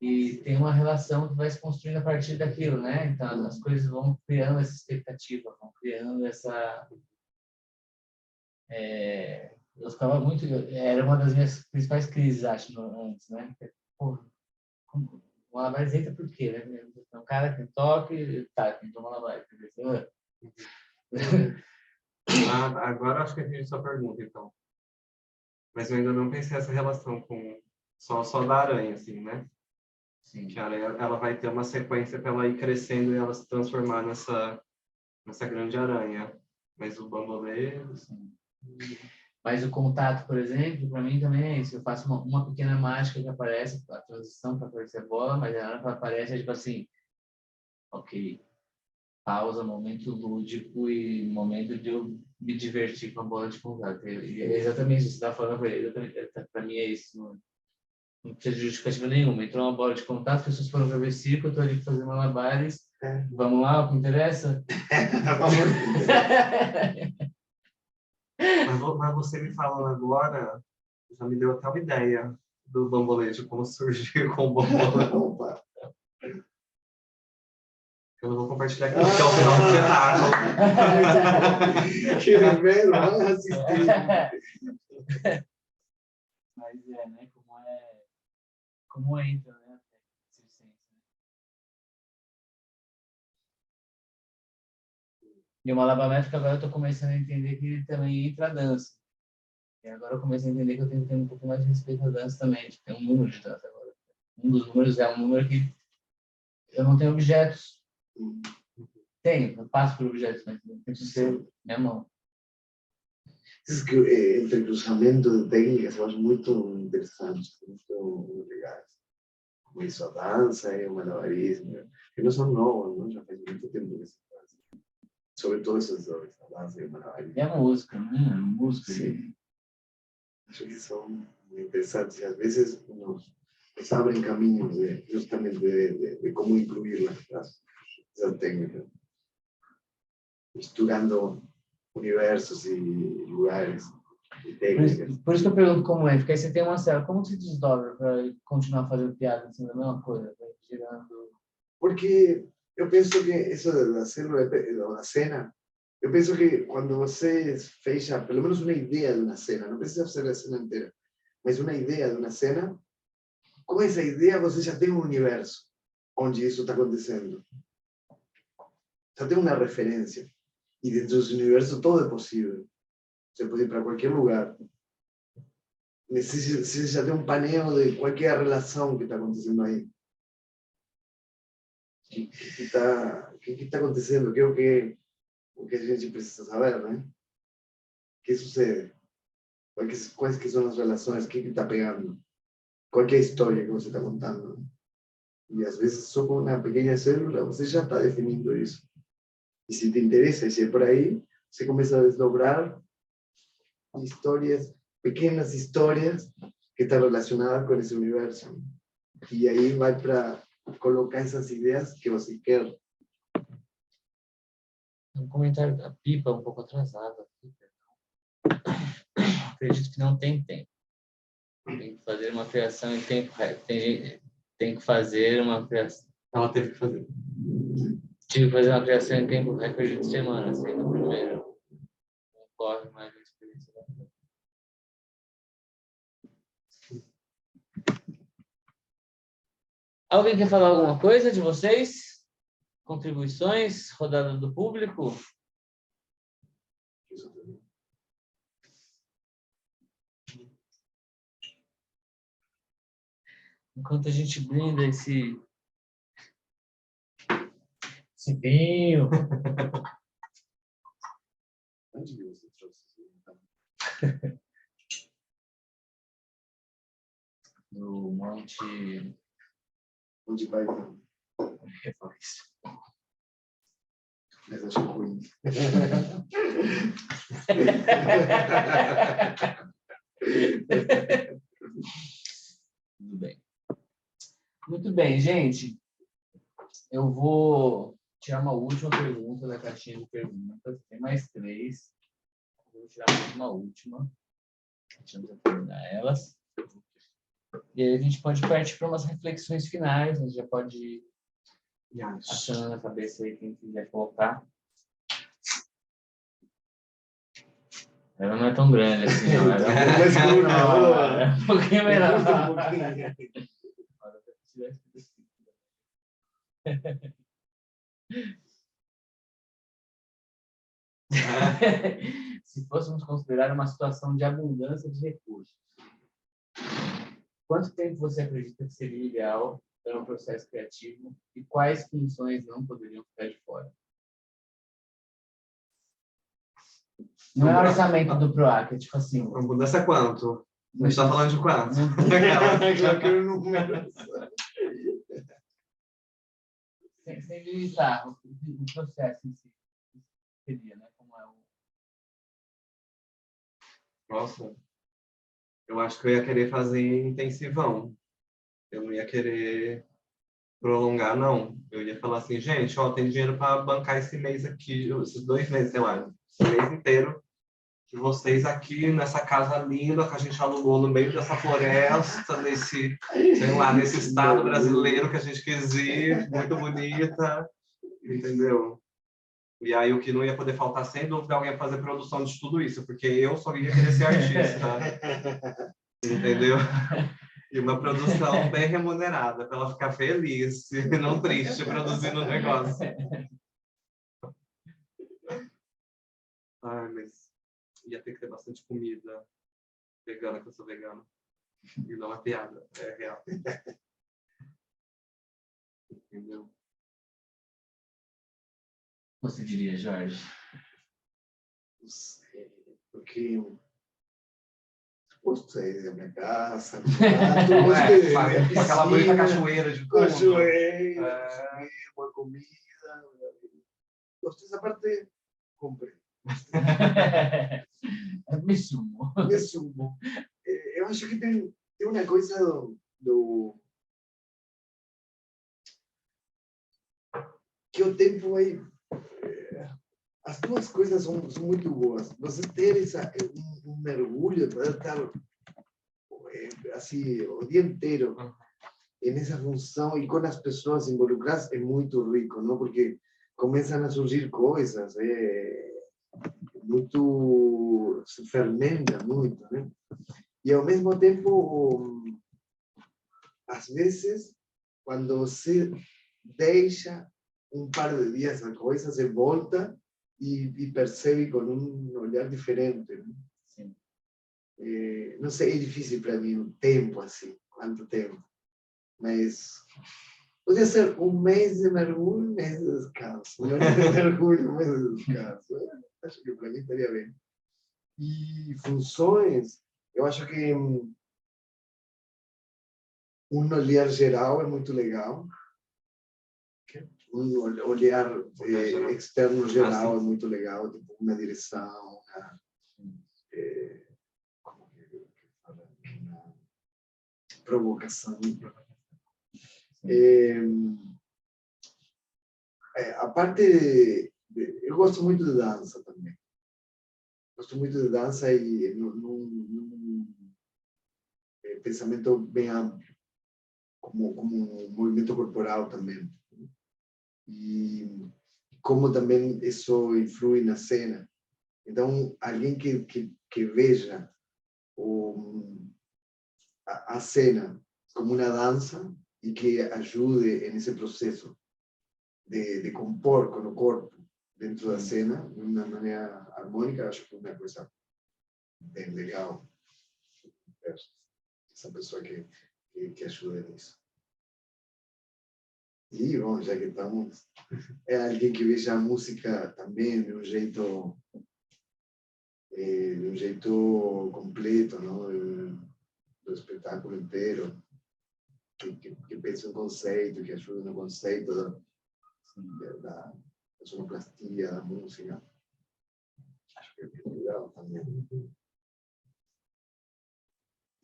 E tem uma relação que vai se construindo a partir daquilo, né? Então, as coisas vão criando essa expectativa, vão criando essa... Eu ficava muito... Era uma das minhas principais crises, acho, antes, né? Porra, o Malabares entra por quê, né? É um cara que toca e tá, tem que tomar Malabares. Agora acho que a gente só pergunta, então. Mas eu ainda não pensei essa relação com só da aranha, assim, né? Sim. Que a aranha, ela vai ter uma sequência para ela ir crescendo e ela se transformar nessa grande aranha. Mas o bambolê... Sim. Mas o contato, por exemplo, para mim também é isso. Eu faço uma pequena mágica que aparece, a transição para aparecer a bola, mas a hora que aparece é tipo assim, ok, pausa, momento lúdico e momento de eu me divertir com a bola de contato. E é exatamente isso que você está falando para ele. Para mim é isso. Não precisa de justificativa nenhuma. Entrou uma bola de contato, as pessoas foram para ver circo, eu estou ali fazendo malabares. Vamos lá, o que interessa? Mas você me falando agora, já me deu até uma ideia do bambolê, de como surgir com o bambolê. Eu não vou compartilhar aqui, porque é o final do espetáculo. Que remédio, vamos assistir. Mas né, como entra, né? E o malabamétrico agora eu estou começando a entender que ele também entra a dança. E agora eu comecei a entender que eu tenho que ter um pouco mais de respeito à dança também. Tipo, tem um número de dança agora. Um dos números é um número que eu não tenho objetos. Tenho, eu passo por objetos, mas tem que ser minha mão. Esses entrecruzamento de técnicas eu acho muito interessantes, muito legais. Como isso, a dança e o malabarismo, que não são novos, não? Já faz muito tempo que se faz. Sobretudo esses dois, a dança e o malabarismo. E a música, né? A música. Sim. Acho que são muito interessantes e às vezes nos abrem caminhos justamente de como incluir essa técnica. Misturando universos e lugares e técnicas. Por isso que eu pergunto como é, porque aí você tem uma cena, como você desdobra para continuar fazendo piada assim, da mesma coisa, girando? Porque eu penso que isso da cena, eu penso que quando você fecha pelo menos uma ideia de uma cena, não precisa ser a cena inteira, mas uma ideia de uma cena, com essa ideia você já tem um universo onde isso está acontecendo. Já tem uma referência. E dentro desse universo todo é possível. Você pode ir para qualquer lugar. Você já tem um paneio de qualquer relação que está acontecendo aí. O que está acontecendo? Que é o que a gente precisa saber, né? O que sucede? Quais que são as relações? O que está pegando? Qual é a história que você está contando? E às vezes só com uma pequena célula você já está definindo isso. E se te interessa, e se é por aí, você começa a desdobrar histórias, pequenas histórias que estão relacionadas com esse universo. E aí vai para colocar essas ideias que você quer. Um comentário da Pipa, um pouco atrasado. Acredito que não tem tempo. Tem que fazer uma criação em tempo real. Tem que fazer uma criação. Ela teve que fazer. Tive que fazer uma criação em tempo recorde de semana, sendo o primeiro. Não corre mais a experiência da vida. Alguém quer falar alguma coisa de vocês? Contribuições? Rodada do público? Enquanto a gente brinda esse vinho. Onde que você trouxe isso? Do Monte Onde vai? Reflexo. Mas acho ruim. Tudo bem. Muito bem, gente. Eu vou tirar uma última pergunta da caixinha de perguntas. Tem mais 3. Eu vou tirar mais uma última. Deixa eu terminar elas. E aí a gente pode partir para umas reflexões finais. A gente já pode ir achando na cabeça aí quem quiser colocar. Ela não é tão grande assim, não. Ela é um pouquinho menor. Se fôssemos considerar uma situação de abundância de recursos, quanto tempo você acredita que seria ideal para um processo criativo e quais funções não poderiam ficar de fora? Não é orçamento do PROAC, é tipo assim. Abundância é quanto? A gente está falando de quanto? Claro que eu não número. Sem limitar o processo em si. Seria, né? Como é o... Nossa, eu acho que eu ia querer fazer intensivão. Eu não ia querer prolongar, não. Eu ia falar assim, gente, ó, tem dinheiro para bancar esse mês aqui, esses 2 meses, sei lá, esse mês inteiro, de vocês aqui nessa casa linda que a gente alugou no meio dessa floresta, nesse, sei lá, nesse estado brasileiro que a gente quis ir, muito bonita, entendeu? E aí o que não ia poder faltar, sem dúvida, alguém ia fazer produção de tudo isso, porque eu só ia querer ser artista, entendeu? E uma produção bem remunerada, para ela ficar feliz e não triste produzindo o negócio. Ai, mas ia ter que ter bastante comida vegana, que eu sou vegano. E não é piada, é real. Entendeu? Você diria, Jorge? Não sei, porque gostei da minha casa, Com aquela bonita cachoeira de fundo. cachoeira, boa comida. Gostei dessa parte, comprei. Me sumo. Me sumo. Eu acho que tem uma coisa do que o tempo aí, as duas coisas são muito boas. Você ter um mergulho, poder estar assim o dia inteiro nessa função e com as pessoas involucradas é muito rico, não? Porque começam a surgir coisas, muito se fermenta muito, né? E, ao mesmo tempo, às vezes, quando você deixa um par de dias a coisa, você volta e percebe com um olhar diferente. Né? Sim. Não sei, é difícil para mim o tempo, assim, quanto tempo. Mas podia ser um mês de mergulho, um mês de descanso. Um mês de mergulho, um mês de descanso. Acho que para mim estaria bem. E funções, eu acho que um olhar geral é muito legal. Um olhar externo geral é muito legal, tipo uma direção, uma provocação. A parte eu gosto muito de dança também. Gosto muito de dança e num pensamento bem amplo, como um movimento corporal também. E como também isso influi na cena. Então, alguém que veja a cena como uma dança e que ajude nesse processo de compor com o corpo dentro da cena, de uma maneira harmônica, acho que é uma coisa bem legal. Essa pessoa que ajuda nisso. E, bom, já que estamos, é alguém que veja a música também de um jeito completo, não? Do espetáculo inteiro, que pense um conceito, que ajude no conceito da sonoplastia, da música. Acho que é legal também.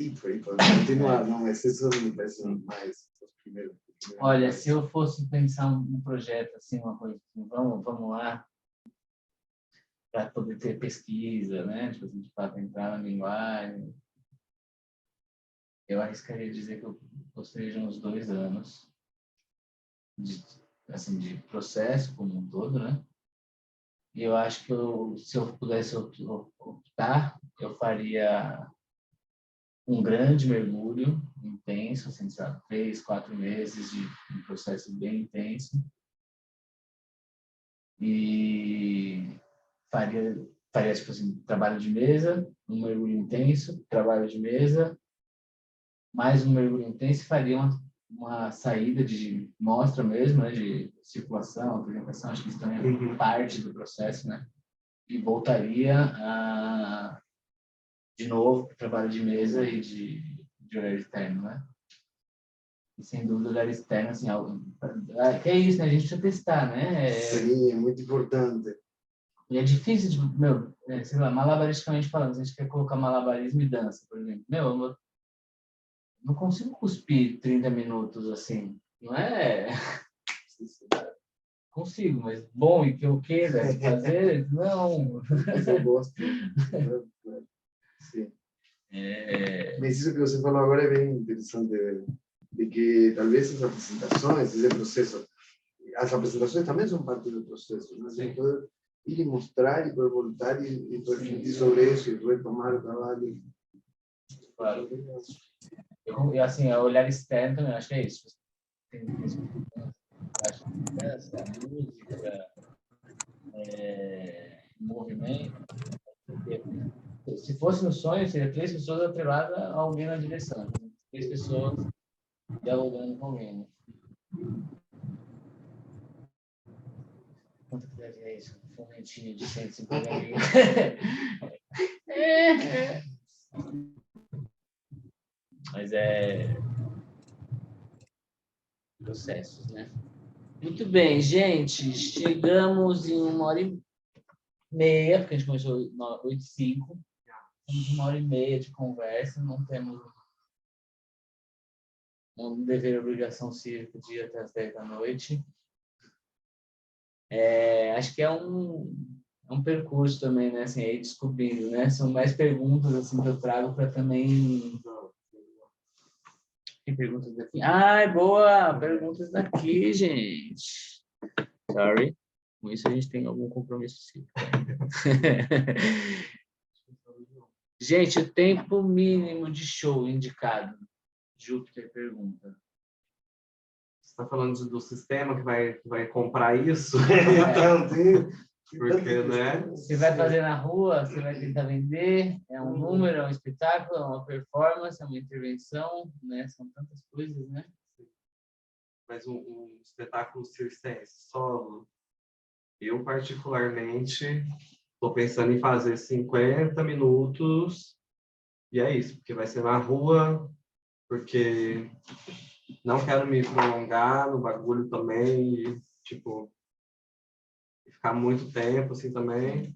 E por aí podemos continuar, não? Mas esses me parecem mais os primeiros. Olha, se eu fosse pensar um projeto, assim, uma coisa assim, vamos lá, para poder ter pesquisa, né? Tipo assim, de fato, entrar na linguagem, eu arriscaria dizer que eu gostaria de uns 2 anos assim, de processo como um todo, né? E eu acho que se eu pudesse optar, eu faria um grande mergulho intenso, assim, sabe? 3, 4 meses de um processo bem intenso. E faria tipo assim, trabalho de mesa, um mergulho intenso, trabalho de mesa, mais um mergulho intenso, e faria uma saída de mostra mesmo, né, de circulação, apresentação, acho que isso também é parte do processo, né? E voltaria de novo para o trabalho de mesa e de horário externo, né? E sem dúvida, horário externo, assim, que é isso, né? A gente precisa testar, né? Sim, é muito importante. E é difícil, de, meu, sei lá, malabaristicamente falando, se a gente quer colocar malabarismo e dança, por exemplo. Meu, eu não consigo cuspir 30 minutos assim. Não é. Consigo, mas bom, e que eu queira fazer, não. Mas eu gosto. Sim. Mas isso que você falou agora é bem interessante, de que talvez as apresentações, esse processo, as apresentações também são parte do processo, né? Você pode ir e mostrar e poder voltar e refletir sobre isso e retomar o trabalho. Claro. E assim, o olhar externo também, acho que é isso. Tem dança, música, movimento. Se fosse no sonho, seria 3 pessoas atreladas a alguém na direção. 3 pessoas dialogando com alguém. Né? Quanto que daria isso? Um fomentinho de 150 mil. Mas é processos, né? Muito bem, gente. Chegamos em 1h30, porque a gente começou 8h05. Temos 1h30 de conversa, não temos um dever e obrigação cívica de ir até as 10 da noite. Acho que é um percurso também, né? Assim, aí descobrindo, né? São mais perguntas assim, que eu trago para também... Tem perguntas daqui? Ai, boa! Perguntas daqui, gente. Sorry. Com isso a gente tem algum compromisso cívico ainda. Gente, o tempo mínimo de show indicado. Júpiter pergunta. Você está falando do sistema que vai comprar isso? Então, Porque, né? Você vai fazer na rua, você vai tentar vender, é um número, é um espetáculo, é uma performance, é uma intervenção, né? São tantas coisas, né? Mas um espetáculo circense solo, eu particularmente estou pensando em fazer 50 minutos e é isso, porque vai ser na rua, porque não quero me prolongar no bagulho também e, tipo, ficar muito tempo assim também.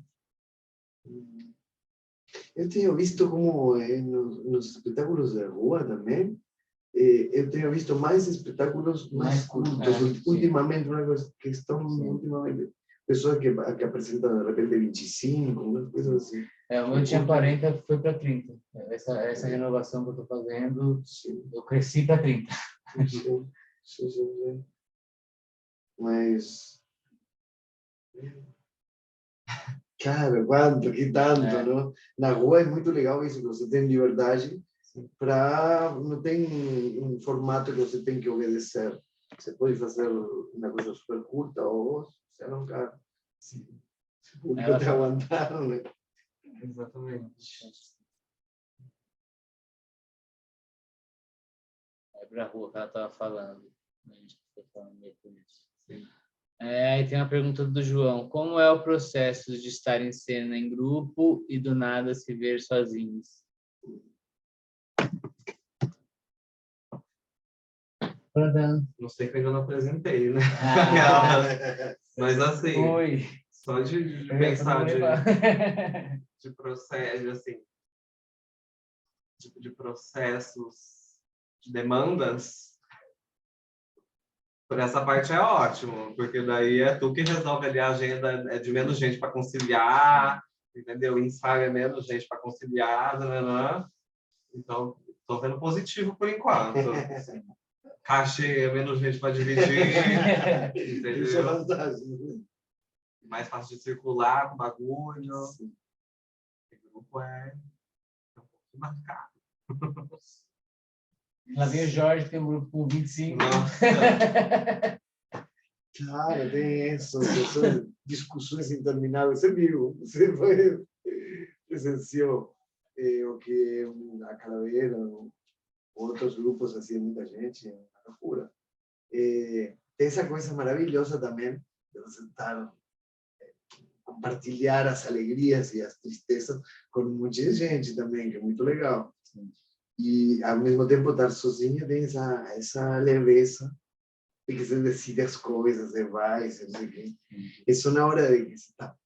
eu tenho visto como nos espetáculos de rua também, eu tenho visto mais espetáculos mais curtos. Ultimamente, uma questão, ultimamente, pessoas que apresentam de repente 25, umas coisas assim. O meu tinha 40, foi para 30. Essa renovação que eu estou fazendo, eu cresci para 30. Sim. Mas, cara, quanto, que tanto, não? Na rua é muito legal isso, que você tem liberdade para não tem um formato que você tem que obedecer. Você pode fazer uma coisa super curta ou você não quer. Se o público te aguentar, né? Exatamente. É para a rua que ela estava falando. A gente foi falando meio por isso. Sim. Aí tem uma pergunta do João. Como é o processo de estar em cena em grupo e do nada se ver sozinhos? Não sei que eu ainda não apresentei, né? Ah, mas assim, foi. só de pensar de processo, assim, tipo de processos, de demandas, por essa parte é ótimo, porque daí é tu que resolve ali a agenda, é de menos gente para conciliar, entendeu? Ensaio é menos gente para conciliar, né? Então, estou vendo positivo por enquanto. Cachê é menos gente para dividir, entendeu? Isso é fantástico. Mais fácil de circular com o bagulho. O grupo é um pouco marcado. Lá vem o Jorge, tem um grupo com 25. Cara, tem essas discussões intermináveis. Você viu, você foi, presenciou o que a Calaveira, outros grupos, assim, muita gente, é uma loucura. Tem essa coisa maravilhosa também, de você estar, compartilhar as alegrias e as tristezas com muita gente também, que é muito legal. E, ao mesmo tempo, estar sozinho tem essa leveza de que você decide as coisas, você vai, você não sei o quê. É só na hora de que você está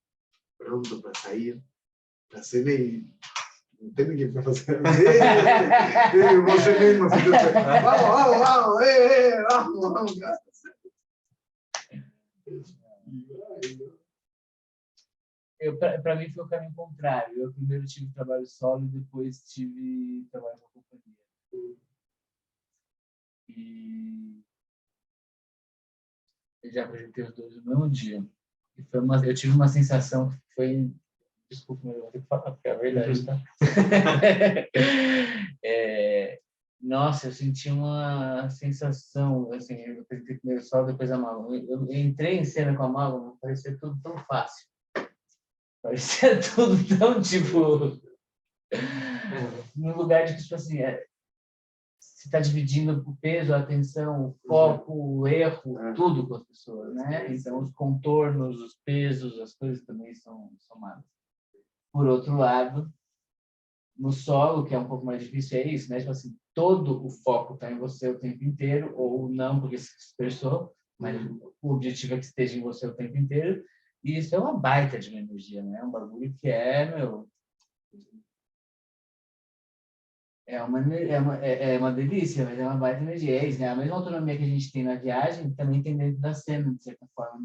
pronto para sair, para ser e não tem ninguém para fazer. Você mesmo, vamos, cara. Para mim foi o caminho contrário. Eu primeiro tive trabalho solo e depois tive trabalho com a companhia. E eu já apresentei os dois no mesmo dia. E eu tive uma sensação que foi... Desculpa, mas eu vou ter que falar, porque é a verdade, tá? Nossa, eu senti uma sensação, assim, eu apresentei primeiro solo, depois a Amálgama. Eu entrei em cena com a Amálgama, parecia tudo tão fácil. Parecia tudo tão, tipo... num lugar de que, tipo assim, você está dividindo o peso, a atenção, o foco, o erro, tudo com as pessoas, né? Então, os contornos, os pesos, as coisas também são somadas. Por outro lado, no solo, que é um pouco mais difícil, é isso, né? Tipo assim, todo o foco está em você o tempo inteiro, ou não, porque se expressou, mas o objetivo é que esteja em você o tempo inteiro. E isso é uma baita de uma energia, né? É um bagulho que é uma delícia, mas é uma baita energia. É isso, né? A mesma autonomia que a gente tem na viagem, também tem dentro da cena, de certa forma,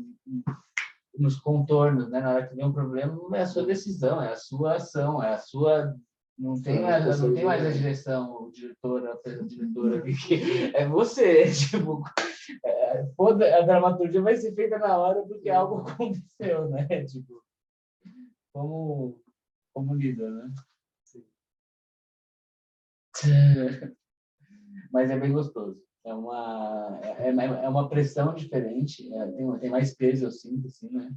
nos contornos, né? Na hora que vem um problema, não é a sua decisão, é a sua ação, é a sua... Não tem mais a direção, o diretor, a diretora, é você, tipo... a dramaturgia vai ser feita na hora porque algo aconteceu, né? Tipo, como lida, né? Mas é bem gostoso. É uma pressão diferente, tem mais peso, eu sinto, assim, né?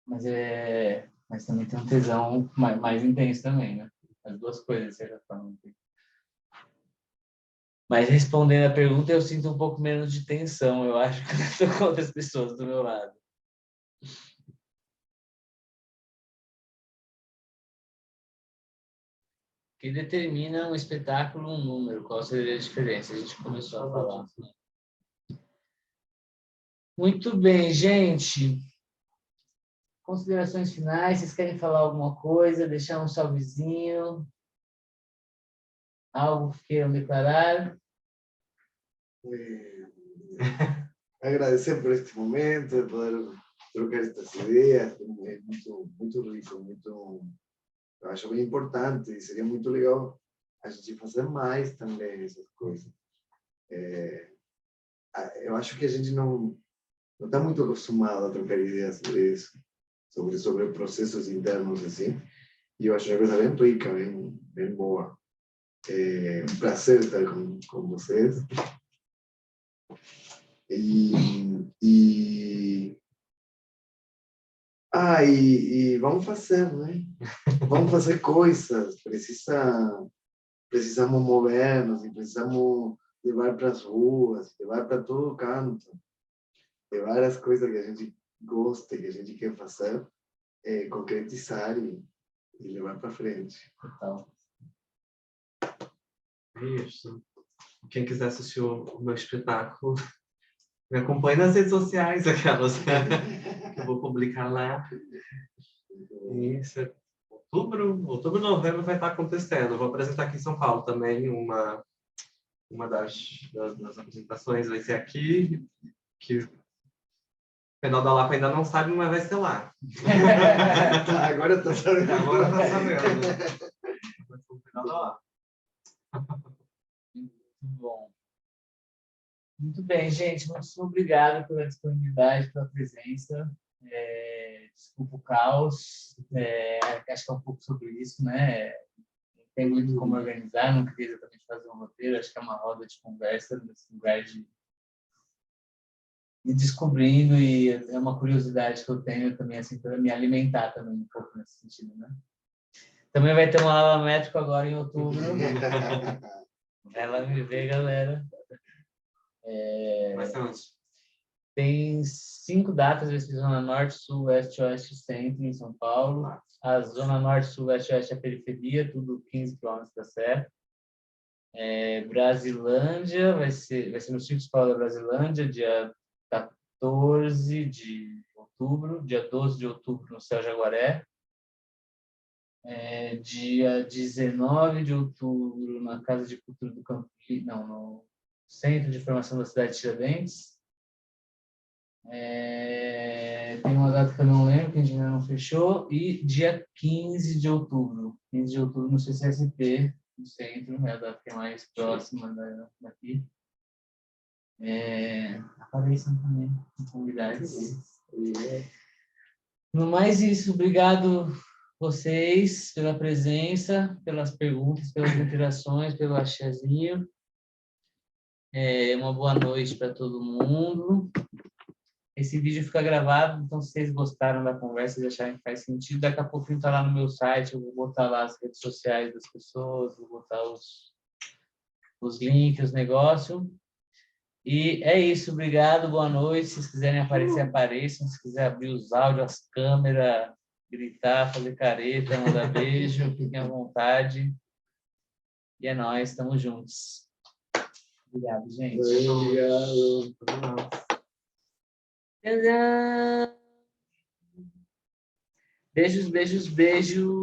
Mas também tem um tesão mais intenso também, né? As duas coisas, de certa forma. Mas respondendo a pergunta, eu sinto um pouco menos de tensão, eu acho, quando eu estou com outras pessoas do meu lado. O que determina um espetáculo, um número? Qual seria a diferença? A gente começou a falar. Muito bem, gente. Considerações finais, vocês querem falar alguma coisa, deixar um salvezinho? Algo que queiram declarar? Agradecer por este momento, de poder trocar estas ideas, é muito rico, eu acho bem importante, e seria muito legal a gente fazer mais também essas coisas. Eu acho que a gente não está muito acostumado a trocar ideias sobre isso, sobre processos internos, assim, e eu acho uma coisa bem rica, bem boa. É um prazer estar com vocês. E vamos fazer, né? Vamos fazer coisas. Precisamos mover-nos e precisamos levar para as ruas, levar para todo canto, levar as coisas que a gente gosta, que a gente quer fazer, concretizar e levar para frente. Total. É isso. Quem quiser assistir o meu espetáculo, me acompanhe nas redes sociais, aquelas que eu vou publicar lá. Isso. Outubro, novembro vai estar acontecendo. Eu vou apresentar aqui em São Paulo também uma das apresentações vai ser aqui, que o Pedal da Lapa ainda não sabe, mas vai ser lá. Agora está sabendo. Agora está sabendo. Vai ser o Pedal da Lapa. Muito bom. Muito bem, gente. Muito obrigado pela disponibilidade, pela presença. Desculpa o caos. Acho que é um pouco sobre isso, né? Não tem muito como organizar, não queria exatamente fazer um roteiro. Acho que é uma roda de conversa nesse lugar de descobrindo, e é uma curiosidade que eu tenho também, assim, para me alimentar também um pouco nesse sentido, né? Também vai ter uma aula métrica agora em outubro. Vai lá me ver, galera. Vai ser onde? Tem 5 datas, vai ser Zona Norte, Sul, Oeste, Oeste e Centro, em São Paulo. A Zona Norte, Sul, Oeste, Oeste é a periferia, tudo 15 quilômetros da Serra. Brasilândia, vai ser no Circo Escola da Brasilândia, dia 14 de outubro, dia 12 de outubro no Céu Jaguaré. Dia 19 de outubro na Casa de Cultura do Campo, no Centro de Formação da Cidade de Tiradentes. Tem uma data que eu não lembro, que a gente ainda não fechou, e dia 15 de outubro. 15 de outubro no CCSP, no centro, é a data que é mais próxima daqui. Apareçam também, convidados. No mais isso, obrigado vocês pela presença, pelas perguntas, pelas interações, pelo axézinho. Uma boa noite para todo mundo. Esse vídeo fica gravado, então se vocês gostaram da conversa e acharem que faz sentido, daqui a pouquinho está lá no meu site, eu vou botar lá as redes sociais das pessoas, vou botar os links, os negócios. E é isso, obrigado, boa noite. Se vocês quiserem aparecer, apareçam. Se quiser abrir os áudios, as câmeras, gritar, fazer careta, mandar beijo, fiquem à vontade. E é nóis, estamos juntos. Obrigado, gente. Obrigado. Tadã! Beijos, beijos, beijos.